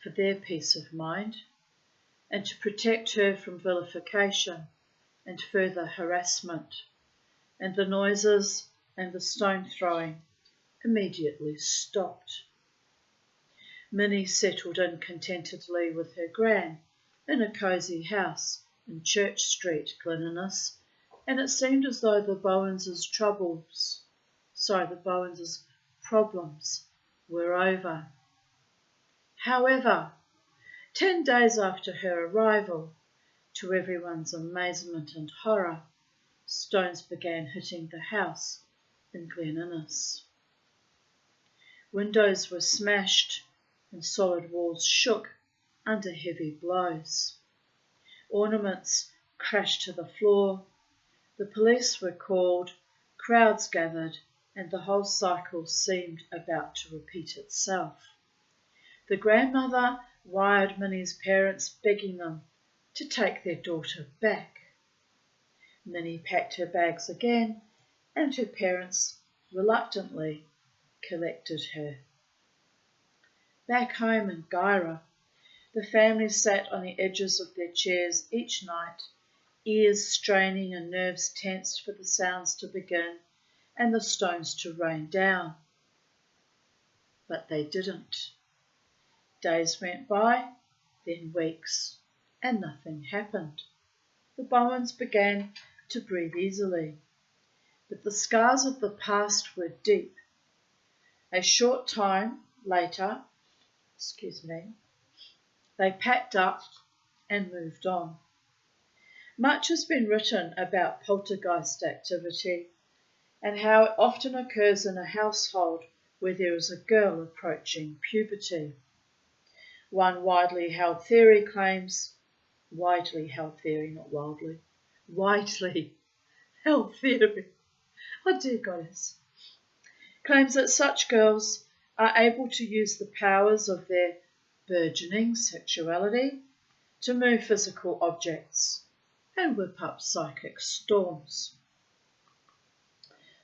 A: for their peace of mind and to protect her from vilification and further harassment, and the noises and the stone throwing immediately stopped. Minnie settled in contentedly with her gran in a cosy house in Church Street, Glen Innes, and it seemed as though the Bowens' problems were over. However, 10 days after her arrival, to everyone's amazement and horror, stones began hitting the house in Glen Innes. Windows were smashed and solid walls shook under heavy blows. Ornaments crashed to the floor. The police were called, crowds gathered, and the whole cycle seemed about to repeat itself. The grandmother wired Minnie's parents begging them to take their daughter back. Minnie packed her bags again, and her parents reluctantly collected her. Back home in Guyra, the family sat on the edges of their chairs each night, ears straining and nerves tensed for the sounds to begin and the stones to rain down. But they didn't. Days went by, then weeks, and nothing happened. The Bowens began to breathe easily, but the scars of the past were deep. A short time later, they packed up and moved on. Much has been written about poltergeist activity and how it often occurs in a household where there is a girl approaching puberty. One widely held theory claims, widely held theory, oh dear goddess, claims that such girls are able to use the powers of their burgeoning sexuality to move physical objects and whip up psychic storms.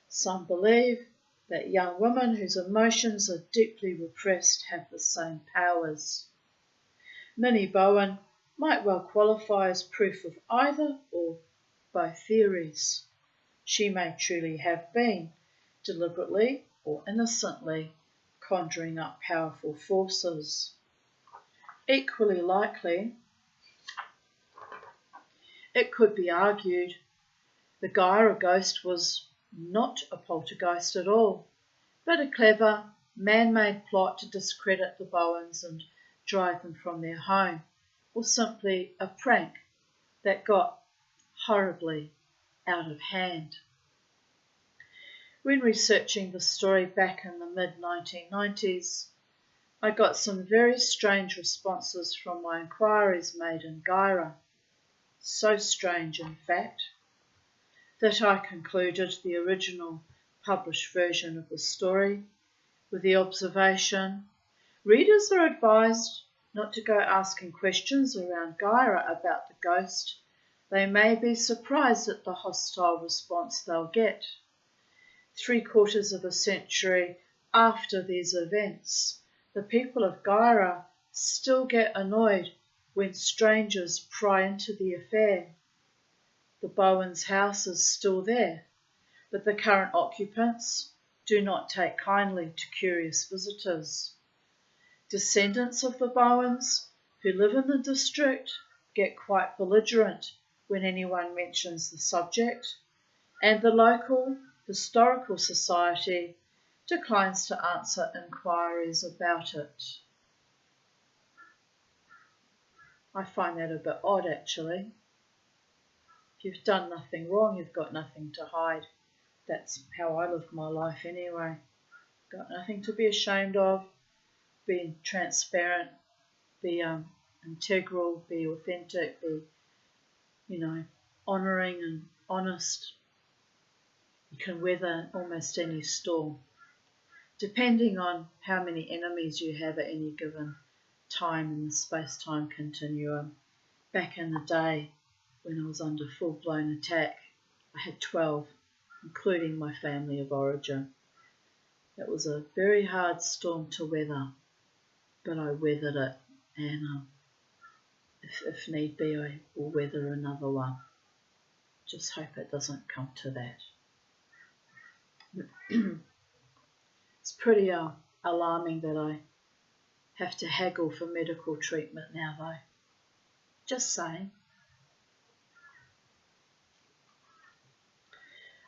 A: Some believe that young women whose emotions are deeply repressed have the same powers. Minnie Bowen might well qualify as proof of either or both theories. She may truly have been, deliberately or innocently, conjuring up powerful forces. Equally likely, it could be argued the Guyra ghost was not a poltergeist at all, but a clever, man-made plot to discredit the Bowens and drive them from their home, or simply a prank that got horribly out of hand. When researching the story back in the mid-1990s, I got some very strange responses from my inquiries made in Guyra. So strange, in fact, that I concluded the original published version of the story with the observation, readers are advised not to go asking questions around Guyra about the ghost. They may be surprised at the hostile response they'll get. 3/4 of a century after these events, the people of Guyra still get annoyed when strangers pry into the affair. The Bowens' house is still there, but the current occupants do not take kindly to curious visitors. Descendants of the Bowens who live in the district get quite belligerent when anyone mentions the subject, and the local Historical Society declines to answer inquiries about it. I find that a bit odd, actually. If you've done nothing wrong, you've got nothing to hide. That's how I live my life anyway. Got nothing to be ashamed of. Be transparent, be integral, be authentic, be, honouring and honest. You can weather almost any storm, depending on how many enemies you have at any given time in the space-time continuum. Back in the day, when I was under full-blown attack, I had 12, including my family of origin. It was a very hard storm to weather, but I weathered it, and if need be, I will weather another one. Just hope it doesn't come to that. It's pretty alarming that I have to haggle for medical treatment now, though. Just saying.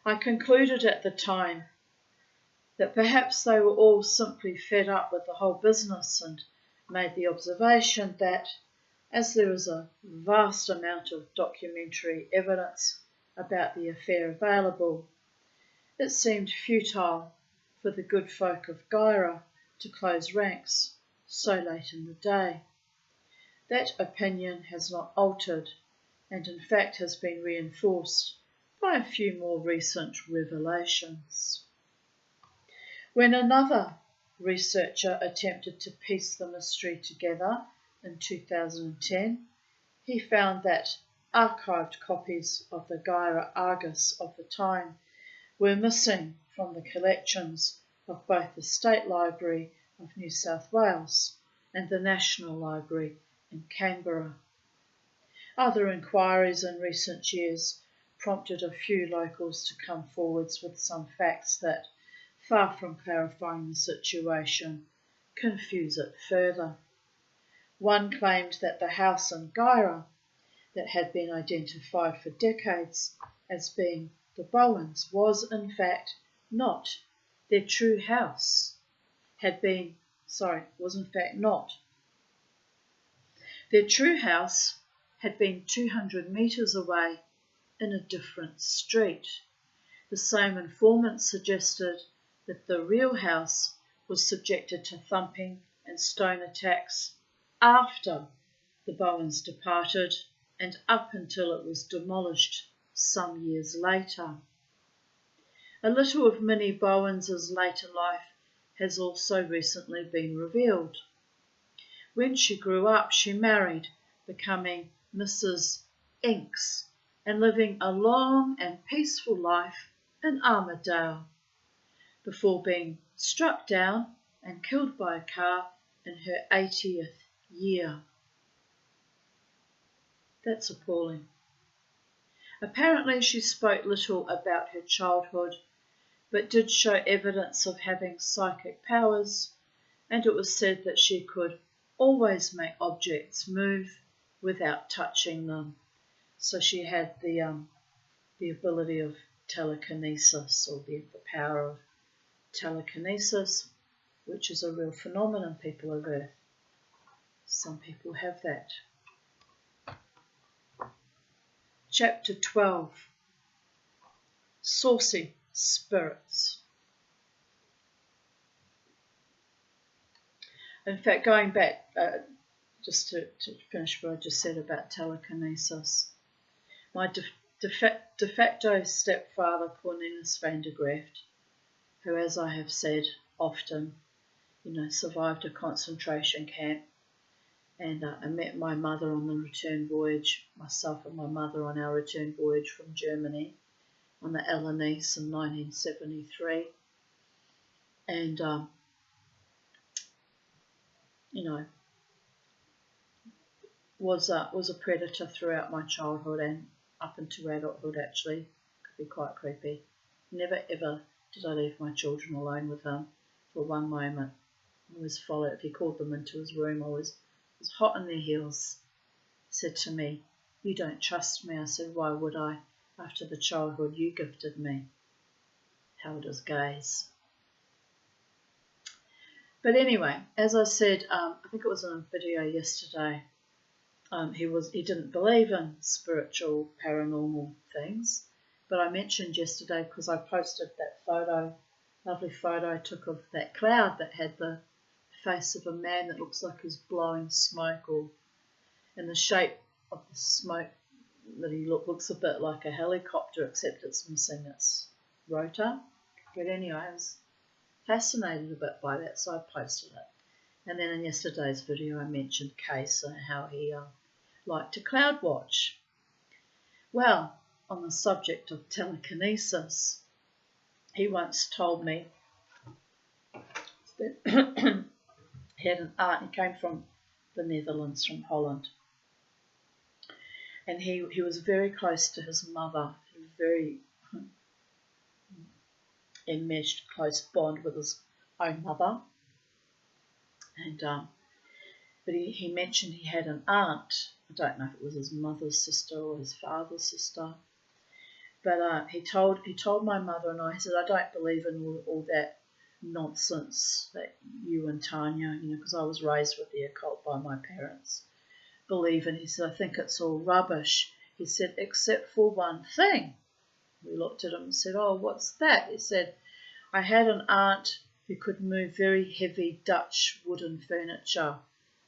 A: I concluded at the time that perhaps they were all simply fed up with the whole business and made the observation that, as there is a vast amount of documentary evidence about the affair available, it seemed futile for the good folk of Guyra to close ranks so late in the day. That opinion has not altered, and in fact has been reinforced by a few more recent revelations. When another researcher attempted to piece the mystery together in 2010, he found that archived copies of the Guyra Argus of the time were missing from the collections of both the State Library of New South Wales and the National Library in Canberra. Other inquiries in recent years prompted a few locals to come forwards with some facts that, far from clarifying the situation, confuse it further. One claimed that the house in Guyra that had been identified for decades as being the Bowens was in fact not their true house. Was in fact not. Their true house had been 200 metres away in a different street. The same informant suggested that the real house was subjected to thumping and stone attacks after the Bowens departed and up until it was demolished some years later. A little of Minnie Bowens' later life has also recently been revealed. When she grew up, she married, becoming Mrs. Inks and living a long and peaceful life in Armidale, before being struck down and killed by a car in her 80th year. That's appalling. Apparently she spoke little about her childhood, but did show evidence of having psychic powers, and it was said that she could always make objects move without touching them. So she had the ability of telekinesis, or the power of telekinesis, which is a real phenomenon, people of Earth. Some people have that. Chapter 12, Saucy Spirits. In fact, going back, just to finish what I just said about telekinesis, my de facto stepfather, Cornelis van der Graft, who, as I have said often, survived a concentration camp, and I met my mother on the return voyage, myself and my mother on our return voyage from Germany on the Alanis in 1973, and was a predator throughout my childhood and up into adulthood. Actually, could be quite creepy. Never ever did I leave my children alone with him for one moment. I always followed. If he called them into his room, I was hot on their heels. He said to me, "You don't trust me." I said, "Why would I, after the childhood you gifted me?" Held his gaze. But anyway, as I said, I think it was in a video yesterday, he didn't believe in spiritual, paranormal things. But I mentioned yesterday, because I posted that lovely photo I took of that cloud that had the face of a man that looks like he's blowing smoke, or in the shape of the smoke that he looks a bit like a helicopter, except it's missing its rotor. But anyway, I was fascinated a bit by that, so I posted it. And then in yesterday's video I mentioned Case and how he liked to cloud watch. Well, on the subject of telekinesis, he once told me that he had an aunt. He came from the Netherlands, from Holland, and he was very close to his mother, very enmeshed, close bond with his own mother. And but he mentioned he had an aunt. I don't know if it was his mother's sister or his father's sister, but he told my mother and I, he said, "I don't believe in all that nonsense that you and Tanya, because I was raised with the occult by my parents, believe in." He said, "I think it's all rubbish." He said, "Except for one thing." We looked at him and said, "Oh, what's that?" He said, "I had an aunt who could move very heavy Dutch wooden furniture,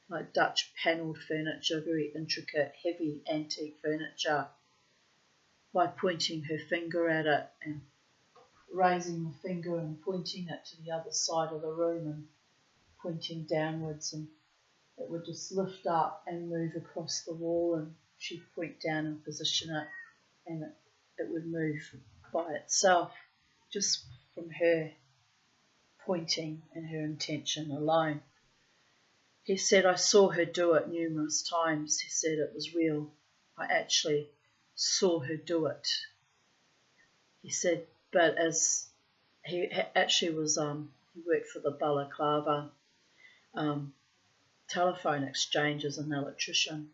A: like Dutch panelled furniture, very intricate, heavy antique furniture, by pointing her finger at it and raising the finger and pointing it to the other side of the room and pointing downwards, and it would just lift up and move across the wall, and she'd point down and position it, and it would move by itself, just from her pointing and her intention alone." He said, "I saw her do it numerous times." He said, "It was real. I actually saw her do it." He said, but as he actually was, he worked for the Balaclava telephone exchange as an electrician,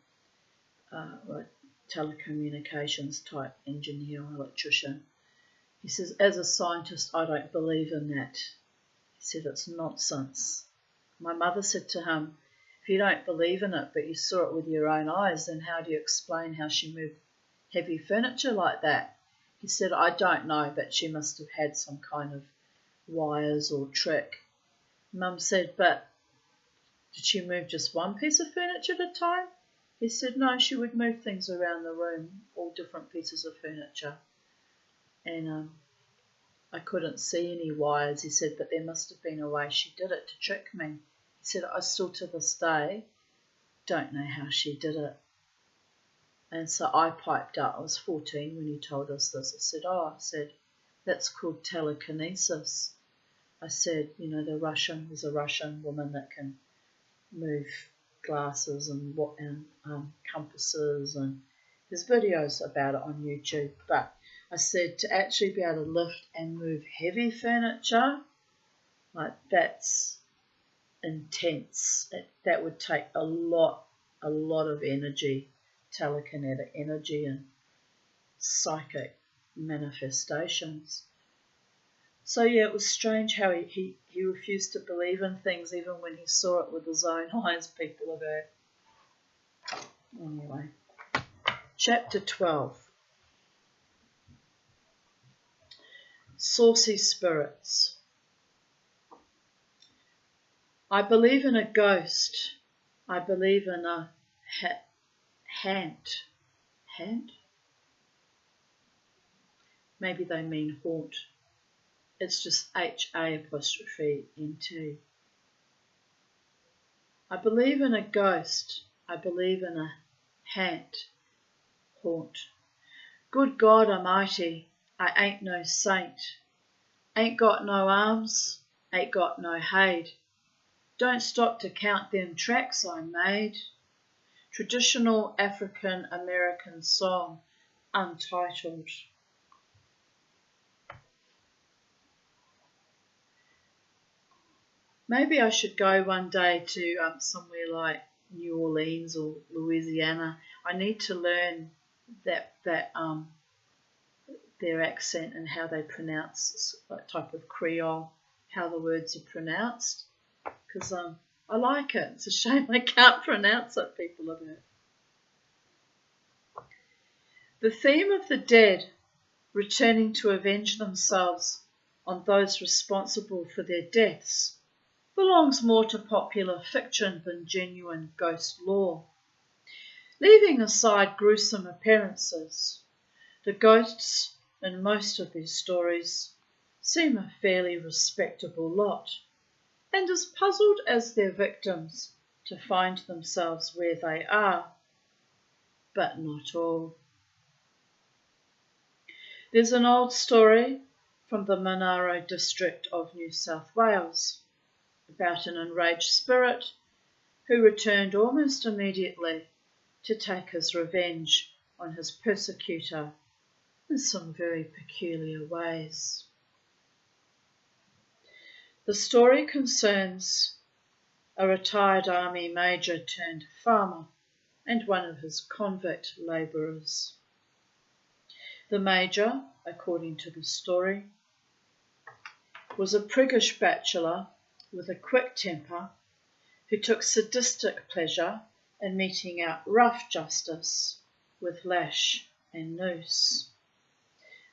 A: like telecommunications type engineer or electrician. He says, "As a scientist, I don't believe in that." He said, "It's nonsense." My mother said to him, "If you don't believe in it, but you saw it with your own eyes, then how do you explain how she moved heavy furniture like that?" He said, "I don't know, but she must have had some kind of wires or trick." Mum said, "But did she move just one piece of furniture at a time?" He said, "No, she would move things around the room, all different pieces of furniture. And I couldn't see any wires." He said, "But there must have been a way she did it to trick me." He said, "I still to this day don't know how she did it." And so I piped up. I was 14 when he told us this. I said, "That's called telekinesis." I said, there's a Russian woman that can move glasses and compasses, and there's videos about it on YouTube. But I said, to actually be able to lift and move heavy furniture, like, that's intense. That would take a lot of energy, telekinetic energy and psychic manifestations. So yeah, it was strange how he refused to believe in things even when he saw it with his own eyes, people have heard. Anyway, chapter 12. Saucy spirits. I believe in a ghost. I believe in a haunt. Haunt? Maybe they mean haunt. It's just H-A'-N-T. I believe in a ghost. I believe in a haunt. Good God Almighty, I ain't no saint. Ain't got no arms, ain't got no head. Don't stop to count them tracks I made. Traditional African American song, untitled. Maybe I should go one day to somewhere like New Orleans or Louisiana. I need to learn that their accent and how they pronounce that type of Creole, how the words are pronounced, because I like it. It's a shame I can't pronounce it, people of it. The theme of the dead returning to avenge themselves on those responsible for their deaths belongs more to popular fiction than genuine ghost lore. Leaving aside gruesome appearances, the ghosts in most of these stories seem a fairly respectable lot, and as puzzled as their victims to find themselves where they are, but not all. There's an old story from the Monaro district of New South Wales about an enraged spirit who returned almost immediately to take his revenge on his persecutor in some very peculiar ways. The story concerns a retired army major turned farmer and one of his convict labourers. The major, according to the story, was a priggish bachelor with a quick temper who took sadistic pleasure in meting out rough justice with lash and noose.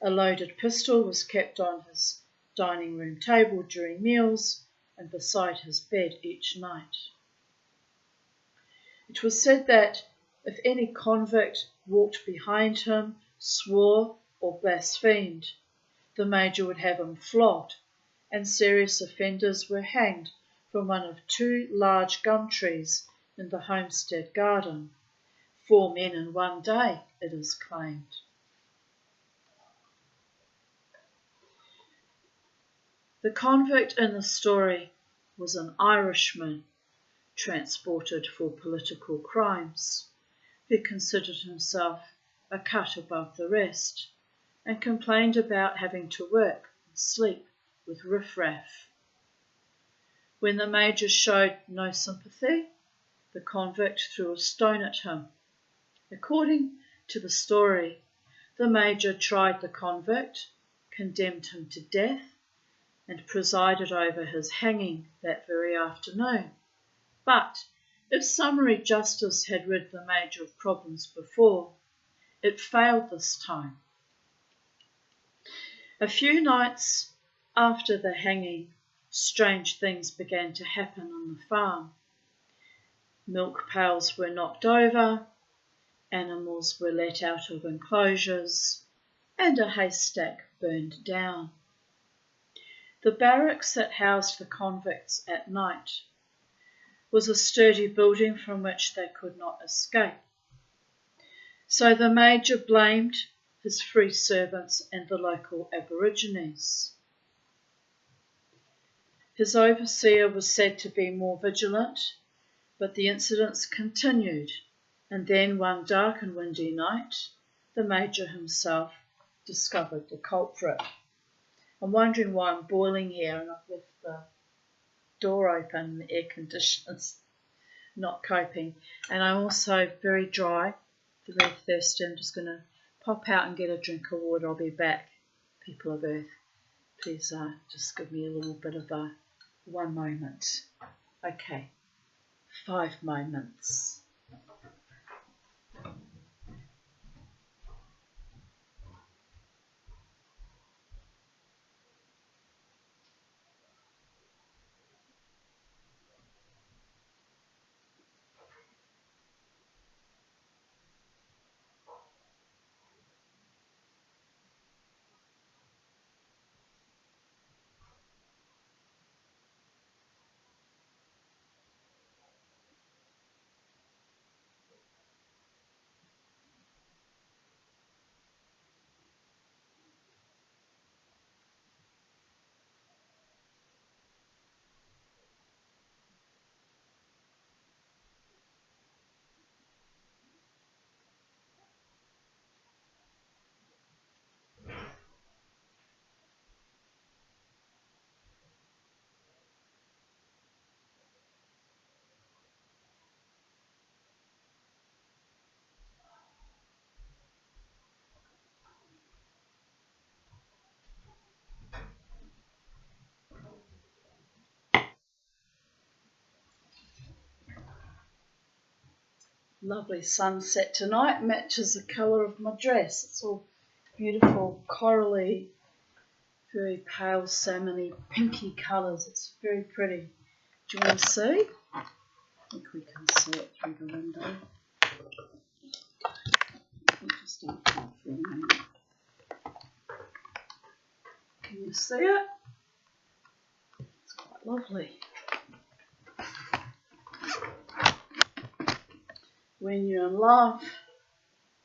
A: A loaded pistol was kept on his dining room table during meals and beside his bed each night. It was said that if any convict walked behind him, swore or blasphemed, the major would have him flogged, and serious offenders were hanged from one of 2 large gum trees in the homestead garden. 4 men in one day, it is claimed. The convict in the story was an Irishman transported for political crimes, who considered himself a cut above the rest and complained about having to work and sleep with riffraff. When the major showed no sympathy, the convict threw a stone at him. According to the story, the major tried the convict, condemned him to death, and presided over his hanging that very afternoon. But if summary justice had rid the major of problems before, it failed this time. A few nights after the hanging, strange things began to happen on the farm. Milk pails were knocked over, animals were let out of enclosures, and a haystack burned down. The barracks that housed the convicts at night was a sturdy building from which they could not escape. So the major blamed his free servants and the local Aborigines. His overseer was said to be more vigilant, but the incidents continued, and then one dark and windy night, the major himself discovered the culprit. I'm wondering why I'm boiling here and I've left the door open and the air conditioner's not coping. And I'm also very dry, very thirsty. I'm just going to pop out and get a drink of water. I'll be back, people of Earth. Please just give me a little bit of a 1 moment. Okay, 5 moments. Lovely sunset tonight, matches the colour of my dress. It's all beautiful, corally, very pale, salmony, pinky colours. It's very pretty. Do you want to see? I think we can see it through the window. We'll just open it for a minute. Can you see it? It's quite lovely. When you're in love,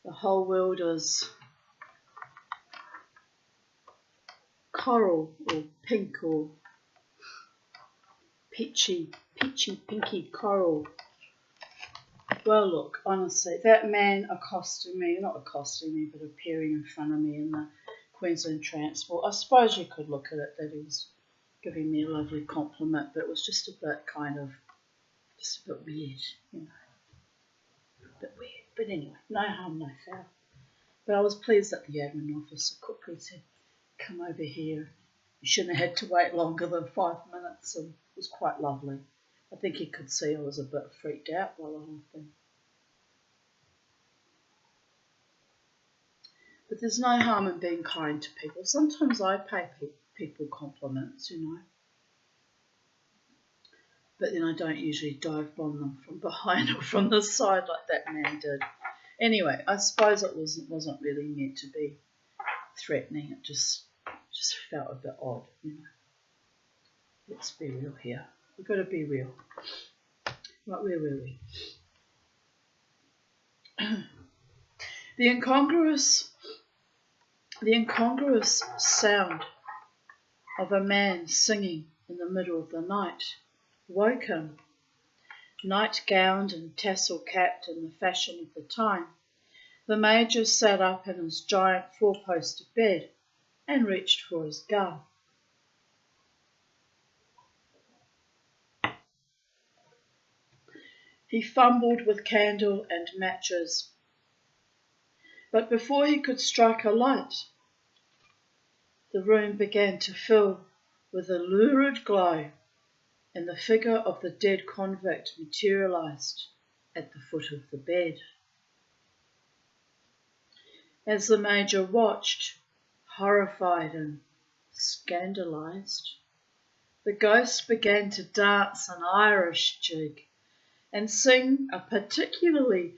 A: the whole world is coral or pink or peachy, pinky coral. Well, look, honestly, that man accosting me, not accosting me, but appearing in front of me in the Queensland Transport. I suppose you could look at it that he was giving me a lovely compliment, but it was just a bit just a bit weird, you know. A bit weird. But anyway, no harm, no foul. But I was pleased that the admin officer quickly said, come over here. You shouldn't have had to wait longer than 5 minutes, and it was quite lovely. I think he could see I was a bit freaked out by the whole thing. But there's no harm in being kind to people. Sometimes I pay people compliments, you know. But then I don't usually dive bomb them from behind or from the side like that man did. Anyway, I suppose it wasn't really meant to be threatening. It just felt a bit odd, you know. Let's be real here. We've got to be real. Right, where were we? The incongruous sound of a man singing in the middle of the night woke him. Night-gowned and tassel-capped in the fashion of the time, the Major sat up in his giant four-posted bed and reached for his gun. He fumbled with candle and matches, but before he could strike a light, the room began to fill with a lurid glow, and the figure of the dead convict materialised at the foot of the bed. As the Major watched, horrified and scandalised, the ghost began to dance an Irish jig and sing a particularly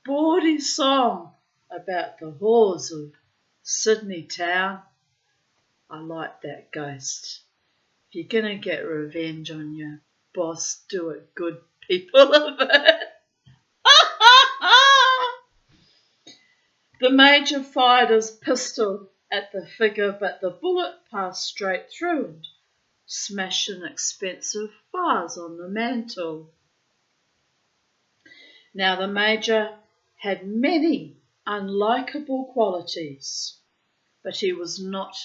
A: bawdy song about the whores of Sydney town. I like that ghost. If you're going to get revenge on your boss, do it good, people of it. The Major fired his pistol at the figure, but the bullet passed straight through and smashed an expensive vase on the mantel. Now, the Major had many unlikable qualities, but he was not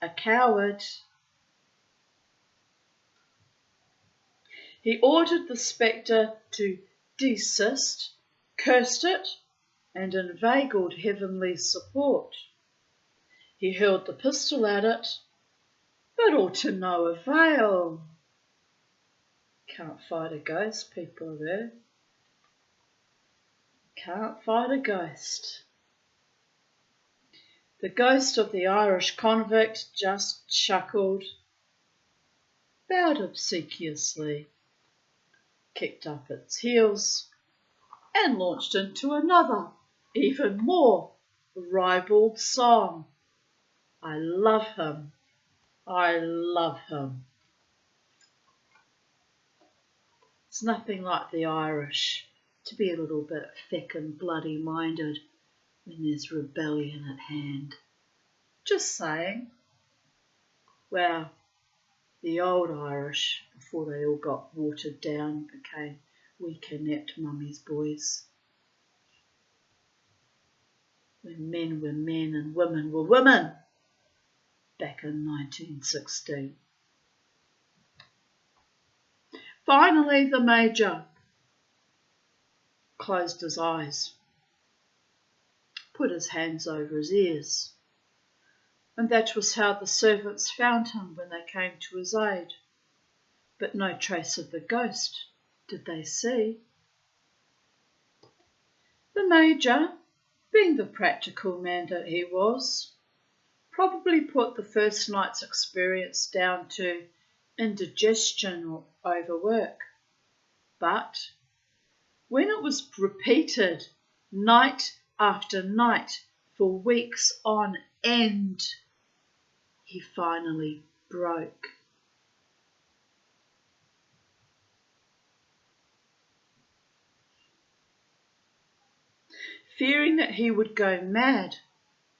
A: a coward. He ordered the spectre to desist, cursed it, and inveigled heavenly support. He hurled the pistol at it, but all to no avail. Can't fight a ghost, people there. Can't fight a ghost. The ghost of the Irish convict just chuckled, bowed obsequiously, kicked up its heels, and launched into another, even more ribald song. I love him. I love him. It's nothing like the Irish to be a little bit thick and bloody minded when there's rebellion at hand. Just saying. Well, the old Irish, before they all got watered down, became weak inept mummy's boys. When men were men and women were women, back in 1916. Finally, the Major closed his eyes, put his hands over his ears, and that was how the servants found him when they came to his aid. But no trace of the ghost did they see. The Major, being the practical man that he was, probably put the first night's experience down to indigestion or overwork. But when it was repeated night after night for weeks on end, he finally broke. Fearing that he would go mad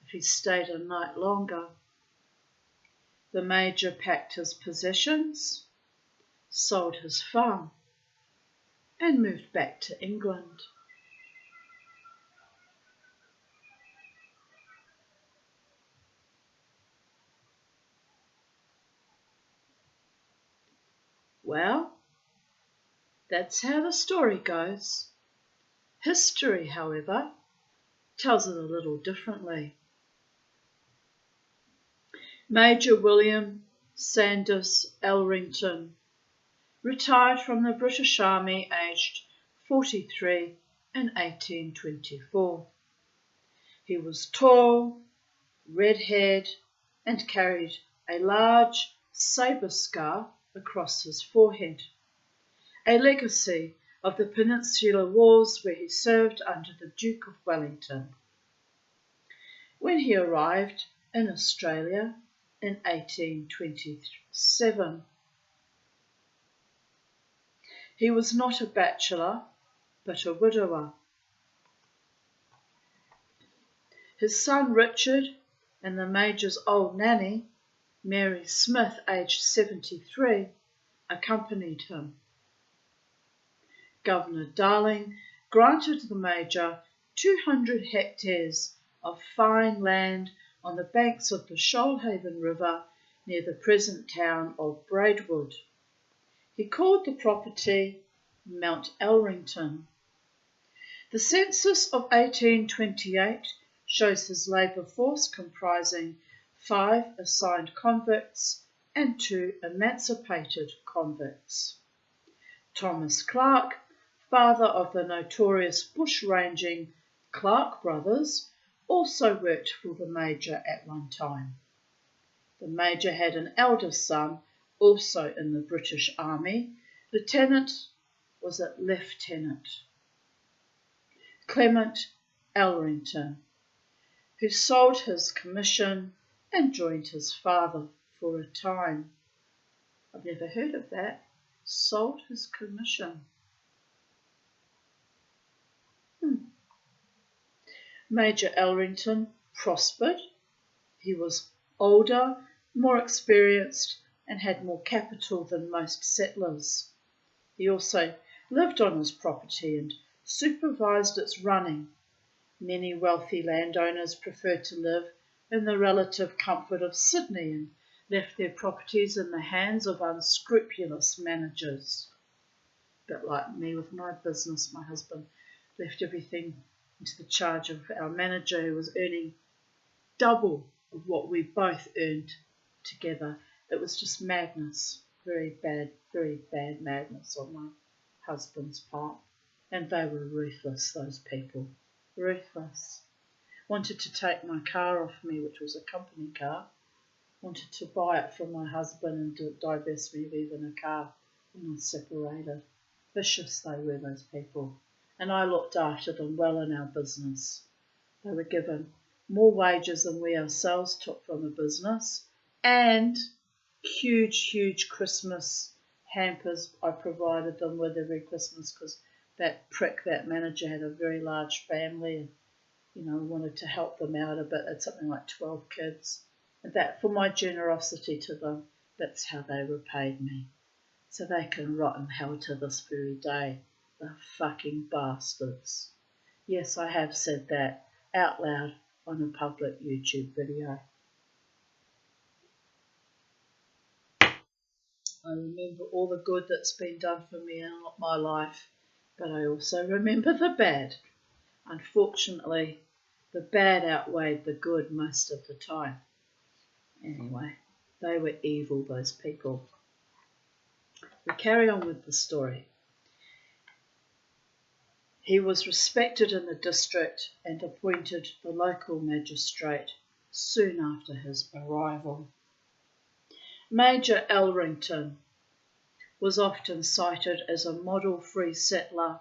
A: if he stayed a night longer, the Major packed his possessions, sold his farm, and moved back to England. Well, that's how the story goes. History, however, tells it a little differently. Major William Sanders Elrington retired from the British Army aged 43 in 1824. He was tall, red-haired, and carried a large sabre scar across his forehead, a legacy of the Peninsular Wars where he served under the Duke of Wellington. When he arrived in Australia in 1827, he was not a bachelor, but a widower. His son Richard and the Major's old nanny, Mary Smith, aged 73, accompanied him. Governor Darling granted the Major 200 hectares of fine land on the banks of the Shoalhaven River near the present town of Braidwood. He called the property Mount Elrington. The census of 1828 shows his labour force comprising 5 assigned convicts and 2 emancipated convicts. Thomas Clark, father of the notorious bushranging Clark brothers, also worked for the Major at one time. The Major had an elder son, also in the British Army. Lieutenant Clement Elrington, who sold his commission and joined his father for a time. I've never heard of that. Sold his commission. Major Elrington prospered. He was older, more experienced, and had more capital than most settlers. He also lived on his property and supervised its running. Many wealthy landowners preferred to live in the relative comfort of Sydney and left their properties in the hands of unscrupulous managers. A bit like me with my business, my husband left everything into the charge of our manager, who was earning double of what we both earned together. It was just madness, very bad madness on my husband's part. And they were ruthless, those people. Ruthless. Wanted to take my car off me, which was a company car. Wanted to buy it from my husband and divest me of even a car when I was separated. Vicious they were, those people. And I looked after them well in our business. They were given more wages than we ourselves took from the business, and huge Christmas hampers I provided them with every Christmas, because that prick, that manager, had a very large family and wanted to help them out a bit. Had something like 12 kids. And that, for my generosity to them, that's how they repaid me. So they can rot in hell to this very day. The fucking bastards. Yes, I have said that out loud on a public YouTube video. I remember all the good that's been done for me in my life, but I also remember the bad. Unfortunately, the bad outweighed the good most of the time. Anyway, they were evil, those people. We carry on with the story. He was respected in the district and appointed the local magistrate soon after his arrival. Major Elrington was often cited as a model free settler,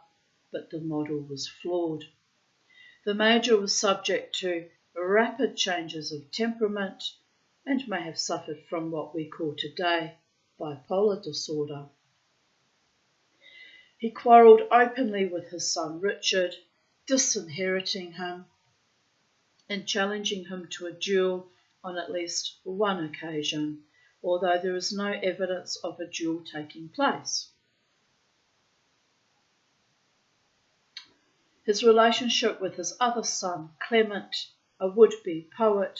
A: but the model was flawed. The Major was subject to rapid changes of temperament and may have suffered from what we call today bipolar disorder. He quarrelled openly with his son Richard, disinheriting him and challenging him to a duel on at least one occasion, although there is no evidence of a duel taking place. His relationship with his other son, Clement, a would-be poet,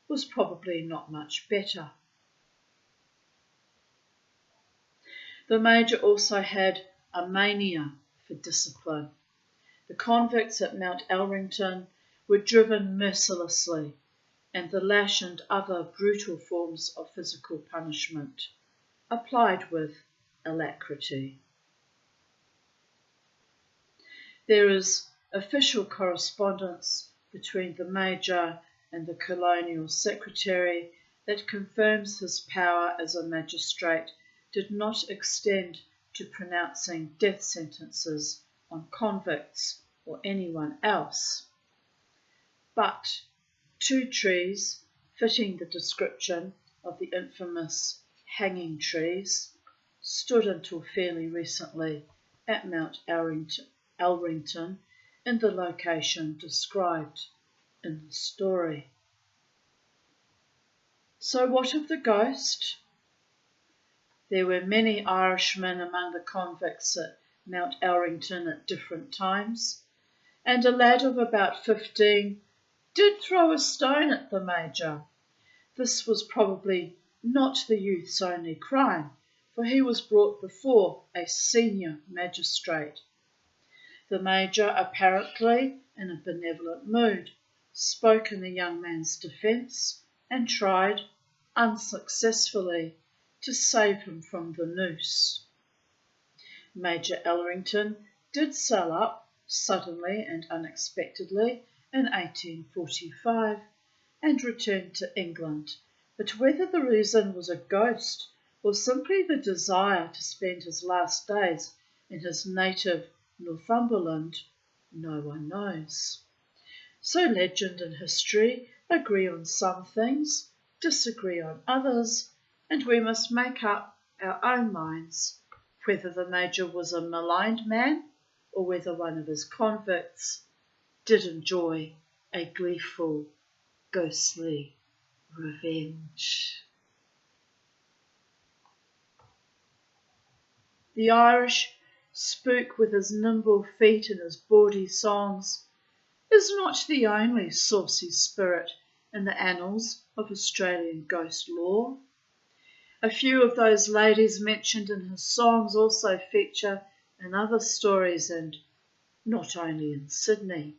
A: was probably not much better. The Major also had a mania for discipline. The convicts at Mount Elrington were driven mercilessly, and the lash and other brutal forms of physical punishment applied with alacrity. There is official correspondence between the Major and the Colonial Secretary that confirms his power as a magistrate did not extend to pronouncing death sentences on convicts or anyone else. But 2 trees, fitting the description of the infamous hanging trees, stood until fairly recently at Mount Elrington in the location described in the story. So what of the ghost? There were many Irishmen among the convicts at Mount Elrington at different times, and a lad of about 15 did throw a stone at the Major. This was probably not the youth's only crime, for he was brought before a senior magistrate. The Major, apparently in a benevolent mood, spoke in the young man's defence and tried, unsuccessfully, to save him from the noose. Major Elrington did sail up suddenly and unexpectedly in 1845 and returned to England, but whether the reason was a ghost or simply the desire to spend his last days in his native Northumberland, no one knows. So legend and history agree on some things, disagree on others, and we must make up our own minds whether the Major was a maligned man or whether one of his convicts did enjoy a gleeful, ghostly revenge. The Irish spook with his nimble feet and his bawdy songs is not the only saucy spirit in the annals of Australian ghost lore. A few of those ladies mentioned in his songs also feature in other stories, and not only in Sydney.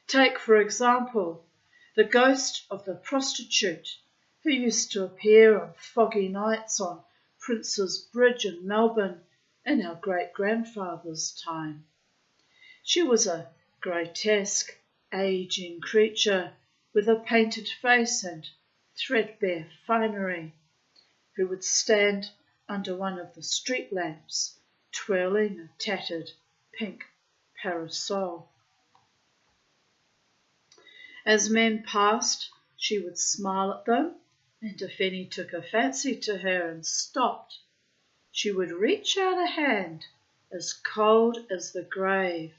A: Take, for example, the ghost of the prostitute who used to appear on foggy nights on Prince's Bridge in Melbourne in our great-grandfather's time. She was a grotesque, ageing creature with a painted face and threadbare finery, who would stand under one of the street lamps, twirling a tattered pink parasol. As men passed, she would smile at them, and if any took a fancy to her and stopped, she would reach out a hand as cold as the grave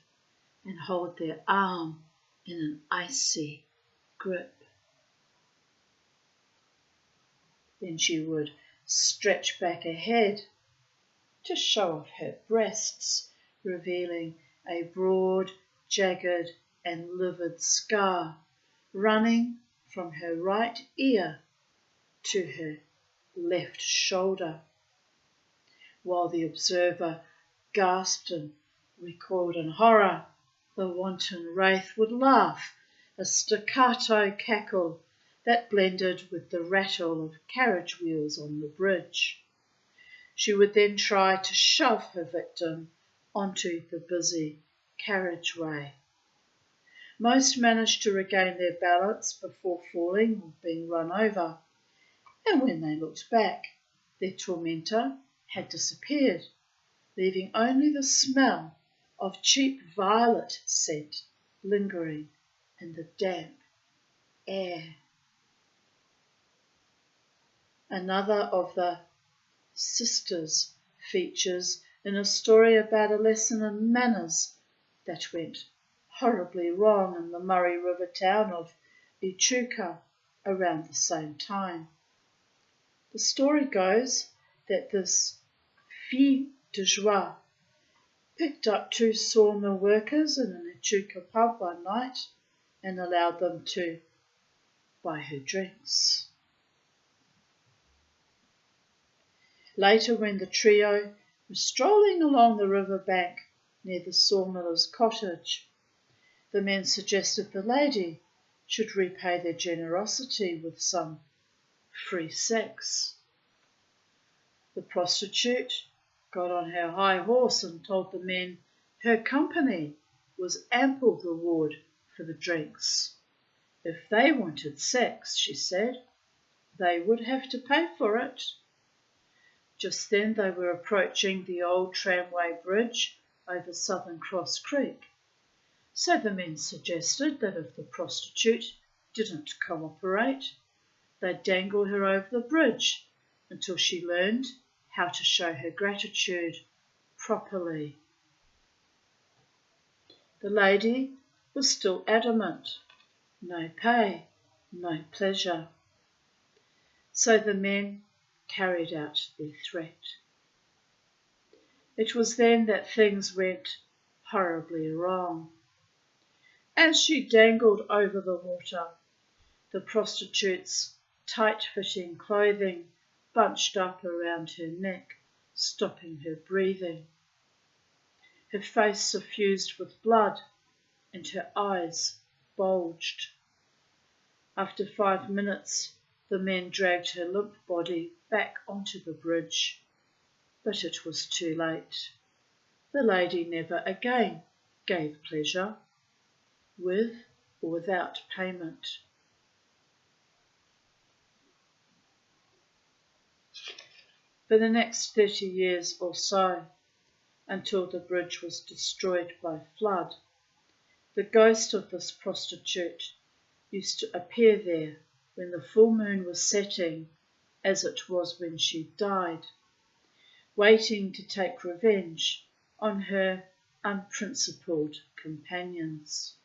A: and hold their arm in an icy grip. Then she would stretch back her head to show off her breasts, revealing a broad, jagged and livid scar running from her right ear to her left shoulder, while the observer gasped and recoiled in horror. The wanton wraith would laugh, a staccato cackle that blended with the rattle of carriage wheels on the bridge. She would then try to shove her victim onto the busy carriageway. Most managed to regain their balance before falling or being run over, and when they looked back, their tormentor had disappeared, leaving only the smell of cheap violet scent lingering in the damp air. Another of the sisters features in a story about a lesson in manners that went horribly wrong in the Murray River town of Echuca around the same time. The story goes that this fille de joie picked up two sawmill workers in an Echuca pub one night and allowed them to buy her drinks. Later, when the trio were strolling along the river bank near the sawmiller's cottage, the men suggested the lady should repay their generosity with some free sex. The prostitute got on her high horse and told the men her company was ample reward for the drinks. If they wanted sex, she said, they would have to pay for it. Just then they were approaching the old tramway bridge over Southern Cross Creek, so the men suggested that if the prostitute didn't cooperate, they'd dangle her over the bridge until she learned how to show her gratitude properly. The lady was still adamant. No pay, no pleasure. So the men carried out their threat. It was then that things went horribly wrong. As she dangled over the water, the prostitute's tight-fitting clothing bunched up around her neck, stopping her breathing. Her face suffused with blood and her eyes bulged. After 5 minutes, the men dragged her limp body back onto the bridge, but it was too late. The lady never again gave pleasure, with or without payment. For the next 30 years or so, until the bridge was destroyed by flood, the ghost of this prostitute used to appear there when the full moon was setting, as it was when she died, waiting to take revenge on her unprincipled companions.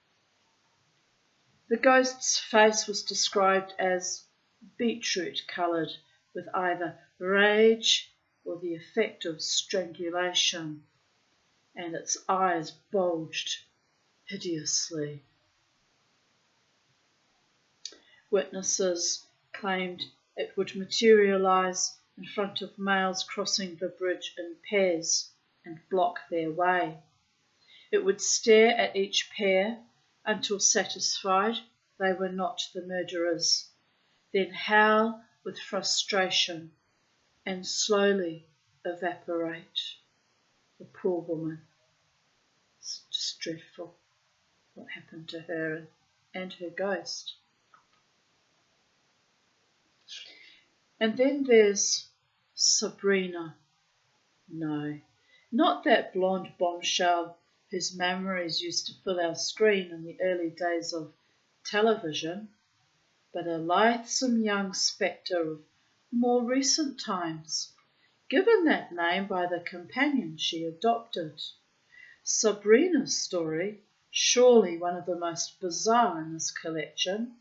A: The ghost's face was described as beetroot-coloured, with either rage or the effect of strangulation, and its eyes bulged hideously. Witnesses claimed it would materialise in front of males crossing the bridge in pairs and block their way. It would stare at each pair until satisfied they were not the murderers, then howl with frustration and slowly evaporate. The poor woman. It's just dreadful what happened to her and her ghost. And then there's Sabrina. No, not that blonde bombshell whose memories used to fill our screen in the early days of television, but a lithesome young spectre of more recent times, given that name by the companion she adopted. Sabrina's story, surely one of the most bizarre in this collection,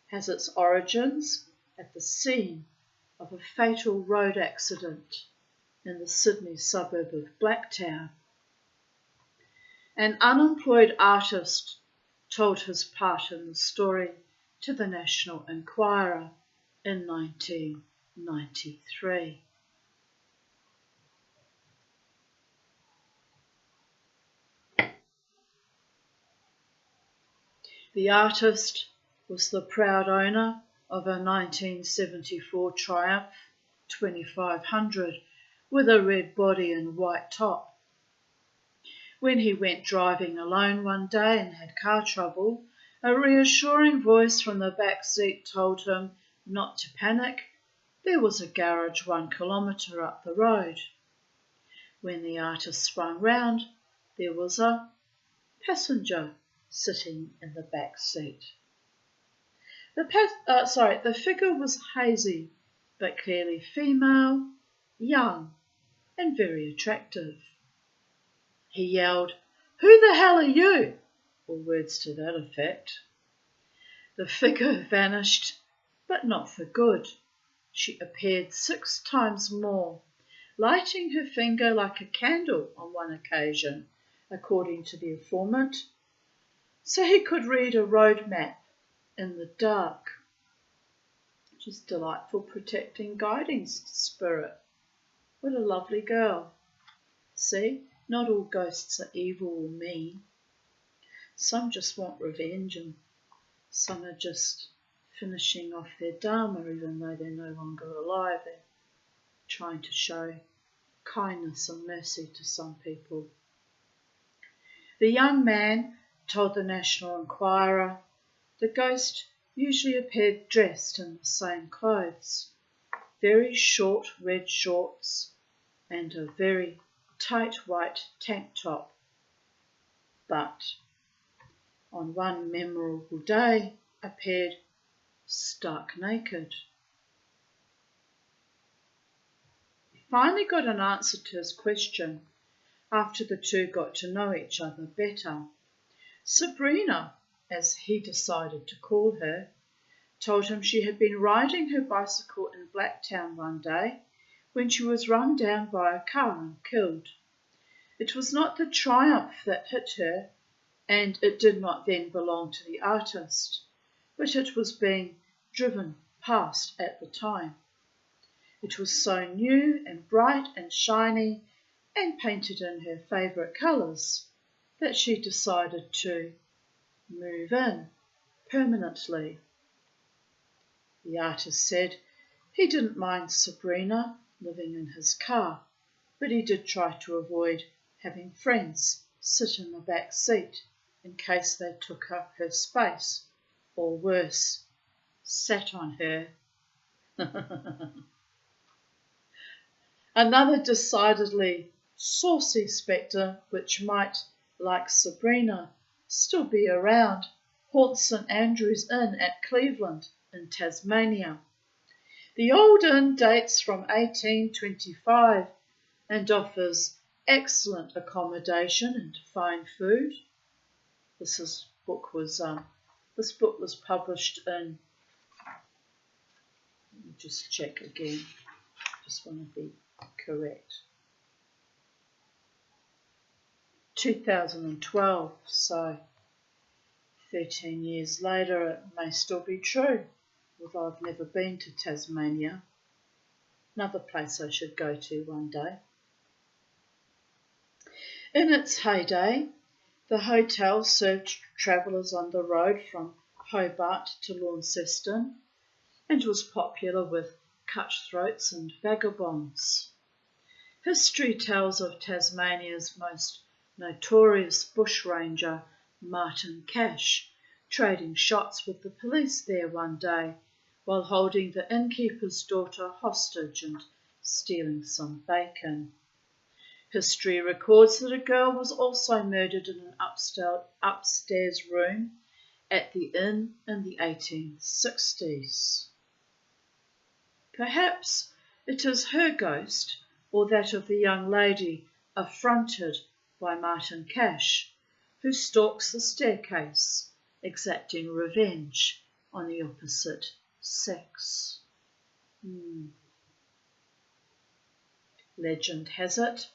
A: has its origins at the scene of a fatal road accident in the Sydney suburb of Blacktown. An unemployed artist told his part in the story to the National Enquirer in 1993. The artist was the proud owner of a 1974 Triumph 2500 with a red body and white top. When he went driving alone one day and had car trouble, a reassuring voice from the back seat told him not to panic. There was a garage 1 kilometre up the road. When the artist swung round, there was a passenger sitting in the back seat. The figure was hazy, but clearly female, young, and very attractive. He yelled, "Who the hell are you?" or words to that effect. The figure vanished, but not for good. She appeared 6 times more, lighting her finger like a candle on one occasion, according to the informant, so he could read a road map in the dark. Just delightful, protecting, guiding spirit. What a lovely girl. See, not all ghosts are evil or mean. Some just want revenge, and some are just finishing off their dharma even though they're no longer alive. They're trying to show kindness and mercy to some people. The young man told the National Enquirer the ghost usually appeared dressed in the same clothes, very short red shorts and a very tight white tank top. But on one memorable day appeared stark naked. He finally got an answer to his question after the two got to know each other better. Sabrina, as he decided to call her, told him she had been riding her bicycle in Blacktown one day when she was run down by a car and killed. It was not the Triumph that hit her, and it did not then belong to the artist, but it was being driven past at the time. It was so new and bright and shiny and painted in her favourite colours that she decided to move in permanently. The artist said he didn't mind Sabrina living in his car, but he did try to avoid having friends sit in the back seat in case they took up her space, or worse, sat on her. Another decidedly saucy spectre, which might, like Sabrina, still be around, haunts St Andrew's Inn at Cleveland in Tasmania. The old inn dates from 1825 and offers excellent accommodation and fine food. This book was published in, let me just check again, just want to be correct, 2012, so 13 years later it may still be true, although I've never been to Tasmania. Another place I should go to one day. In its heyday, The hotel served travellers on the road from Hobart to Launceston and was popular with cutthroats and vagabonds. History tells of Tasmania's most notorious bushranger, Martin Cash, trading shots with the police there one day while holding the innkeeper's daughter hostage and stealing some bacon. History records that a girl was also murdered in an upstairs room at the inn in the 1860s. Perhaps it is her ghost or that of the young lady affronted by Martin Cash, who stalks the staircase, exacting revenge on the opposite sex. Legend has it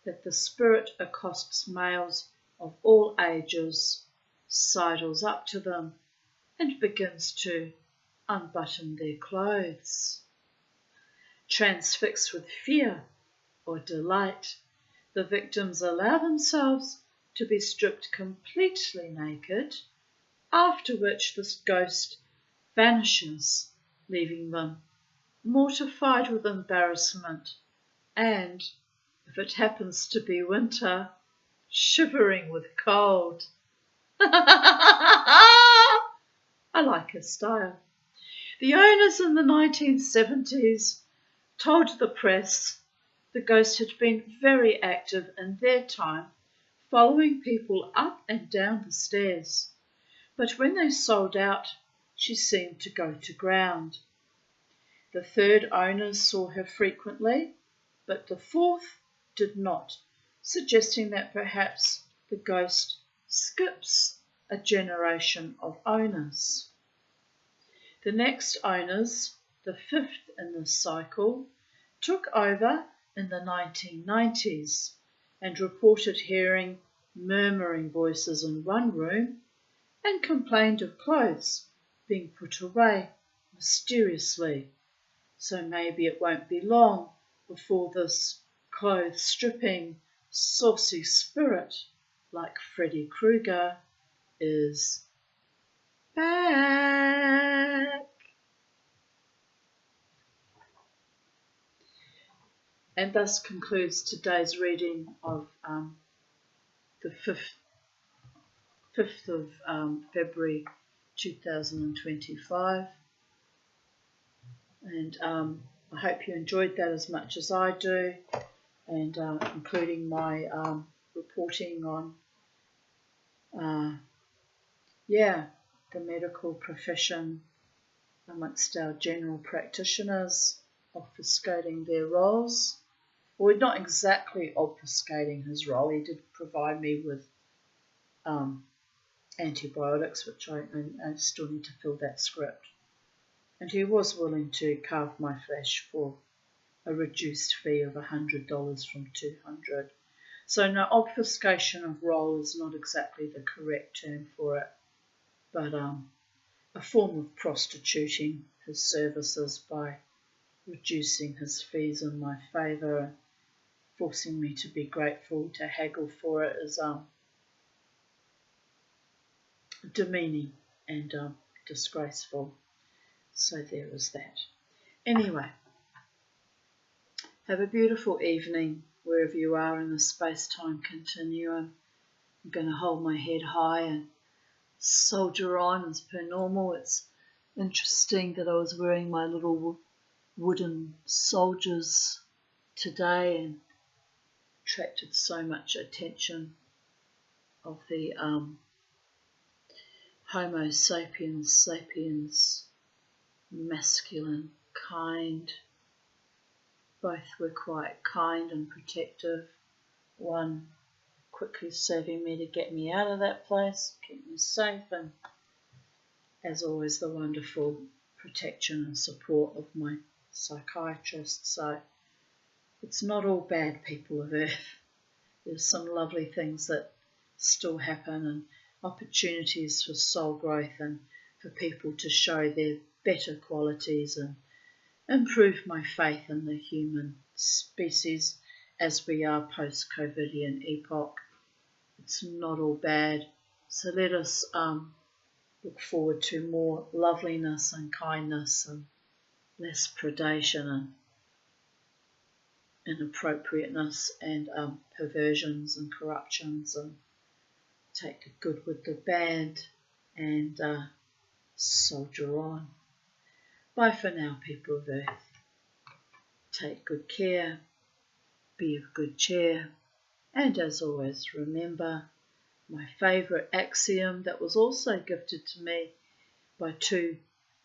A: that the spirit accosts males of all ages, sidles up to them, and begins to unbutton their clothes. Transfixed with fear or delight, the victims allow themselves to be stripped completely naked, after which this ghost vanishes, leaving them mortified with embarrassment and, if it happens to be winter, shivering with cold. I like her style. The owners in the 1970s told the press the ghost had been very active in their time, following people up and down the stairs. But when they sold out, she seemed to go to ground. The third owners saw her frequently, but the fourth did not, suggesting that perhaps the ghost skips a generation of owners. The next owners, the fifth in this cycle, took over in the 1990s and reported hearing murmuring voices in one room and complained of clothes being put away mysteriously. So maybe it won't be long before this clothes-stripping, saucy spirit, like Freddy Krueger, is back. And thus concludes today's reading of the 5th of February 2025. And I hope you enjoyed that as much as I do, and including my reporting on the medical profession amongst our general practitioners obfuscating their roles. Well, not exactly obfuscating his role. He did provide me with antibiotics, which I still need to fill that script. And he was willing to carve my flesh for a reduced fee of $100 from $200. So no, obfuscation of role is not exactly the correct term for it, but a form of prostituting his services by reducing his fees in my favour and forcing me to be grateful. To haggle for it is demeaning and disgraceful. So there is that. Anyway, have a beautiful evening wherever you are in the space-time continuum. I'm going to hold my head high and soldier on as per normal. It's interesting that I was wearing my little wooden soldiers today and attracted so much attention of the Homo sapiens masculine kind. Both were quite kind and protective. One quickly serving me to get me out of that place, keep me safe, and as always the wonderful protection and support of my psychiatrist. So it's not all bad, people of Earth. There's some lovely things that still happen and opportunities for soul growth and for people to show their better qualities and improve my faith in the human species as we are post-COVIDian epoch. It's not all bad. So let us look forward to more loveliness and kindness and less predation and inappropriateness and perversions and corruptions, and take the good with the bad and soldier on. Bye for now, people of Earth. Take good care, be of good cheer, and as always, remember my favourite axiom that was also gifted to me by two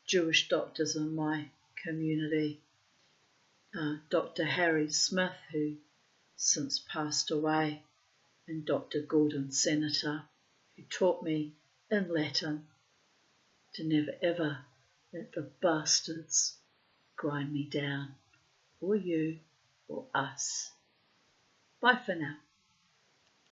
A: Jewish doctors in my community, Dr. Harry Smith, who since passed away, and Dr. Gordon Senator, who taught me in Latin to never ever let the bastards grind me down, or you, or us. Bye for now.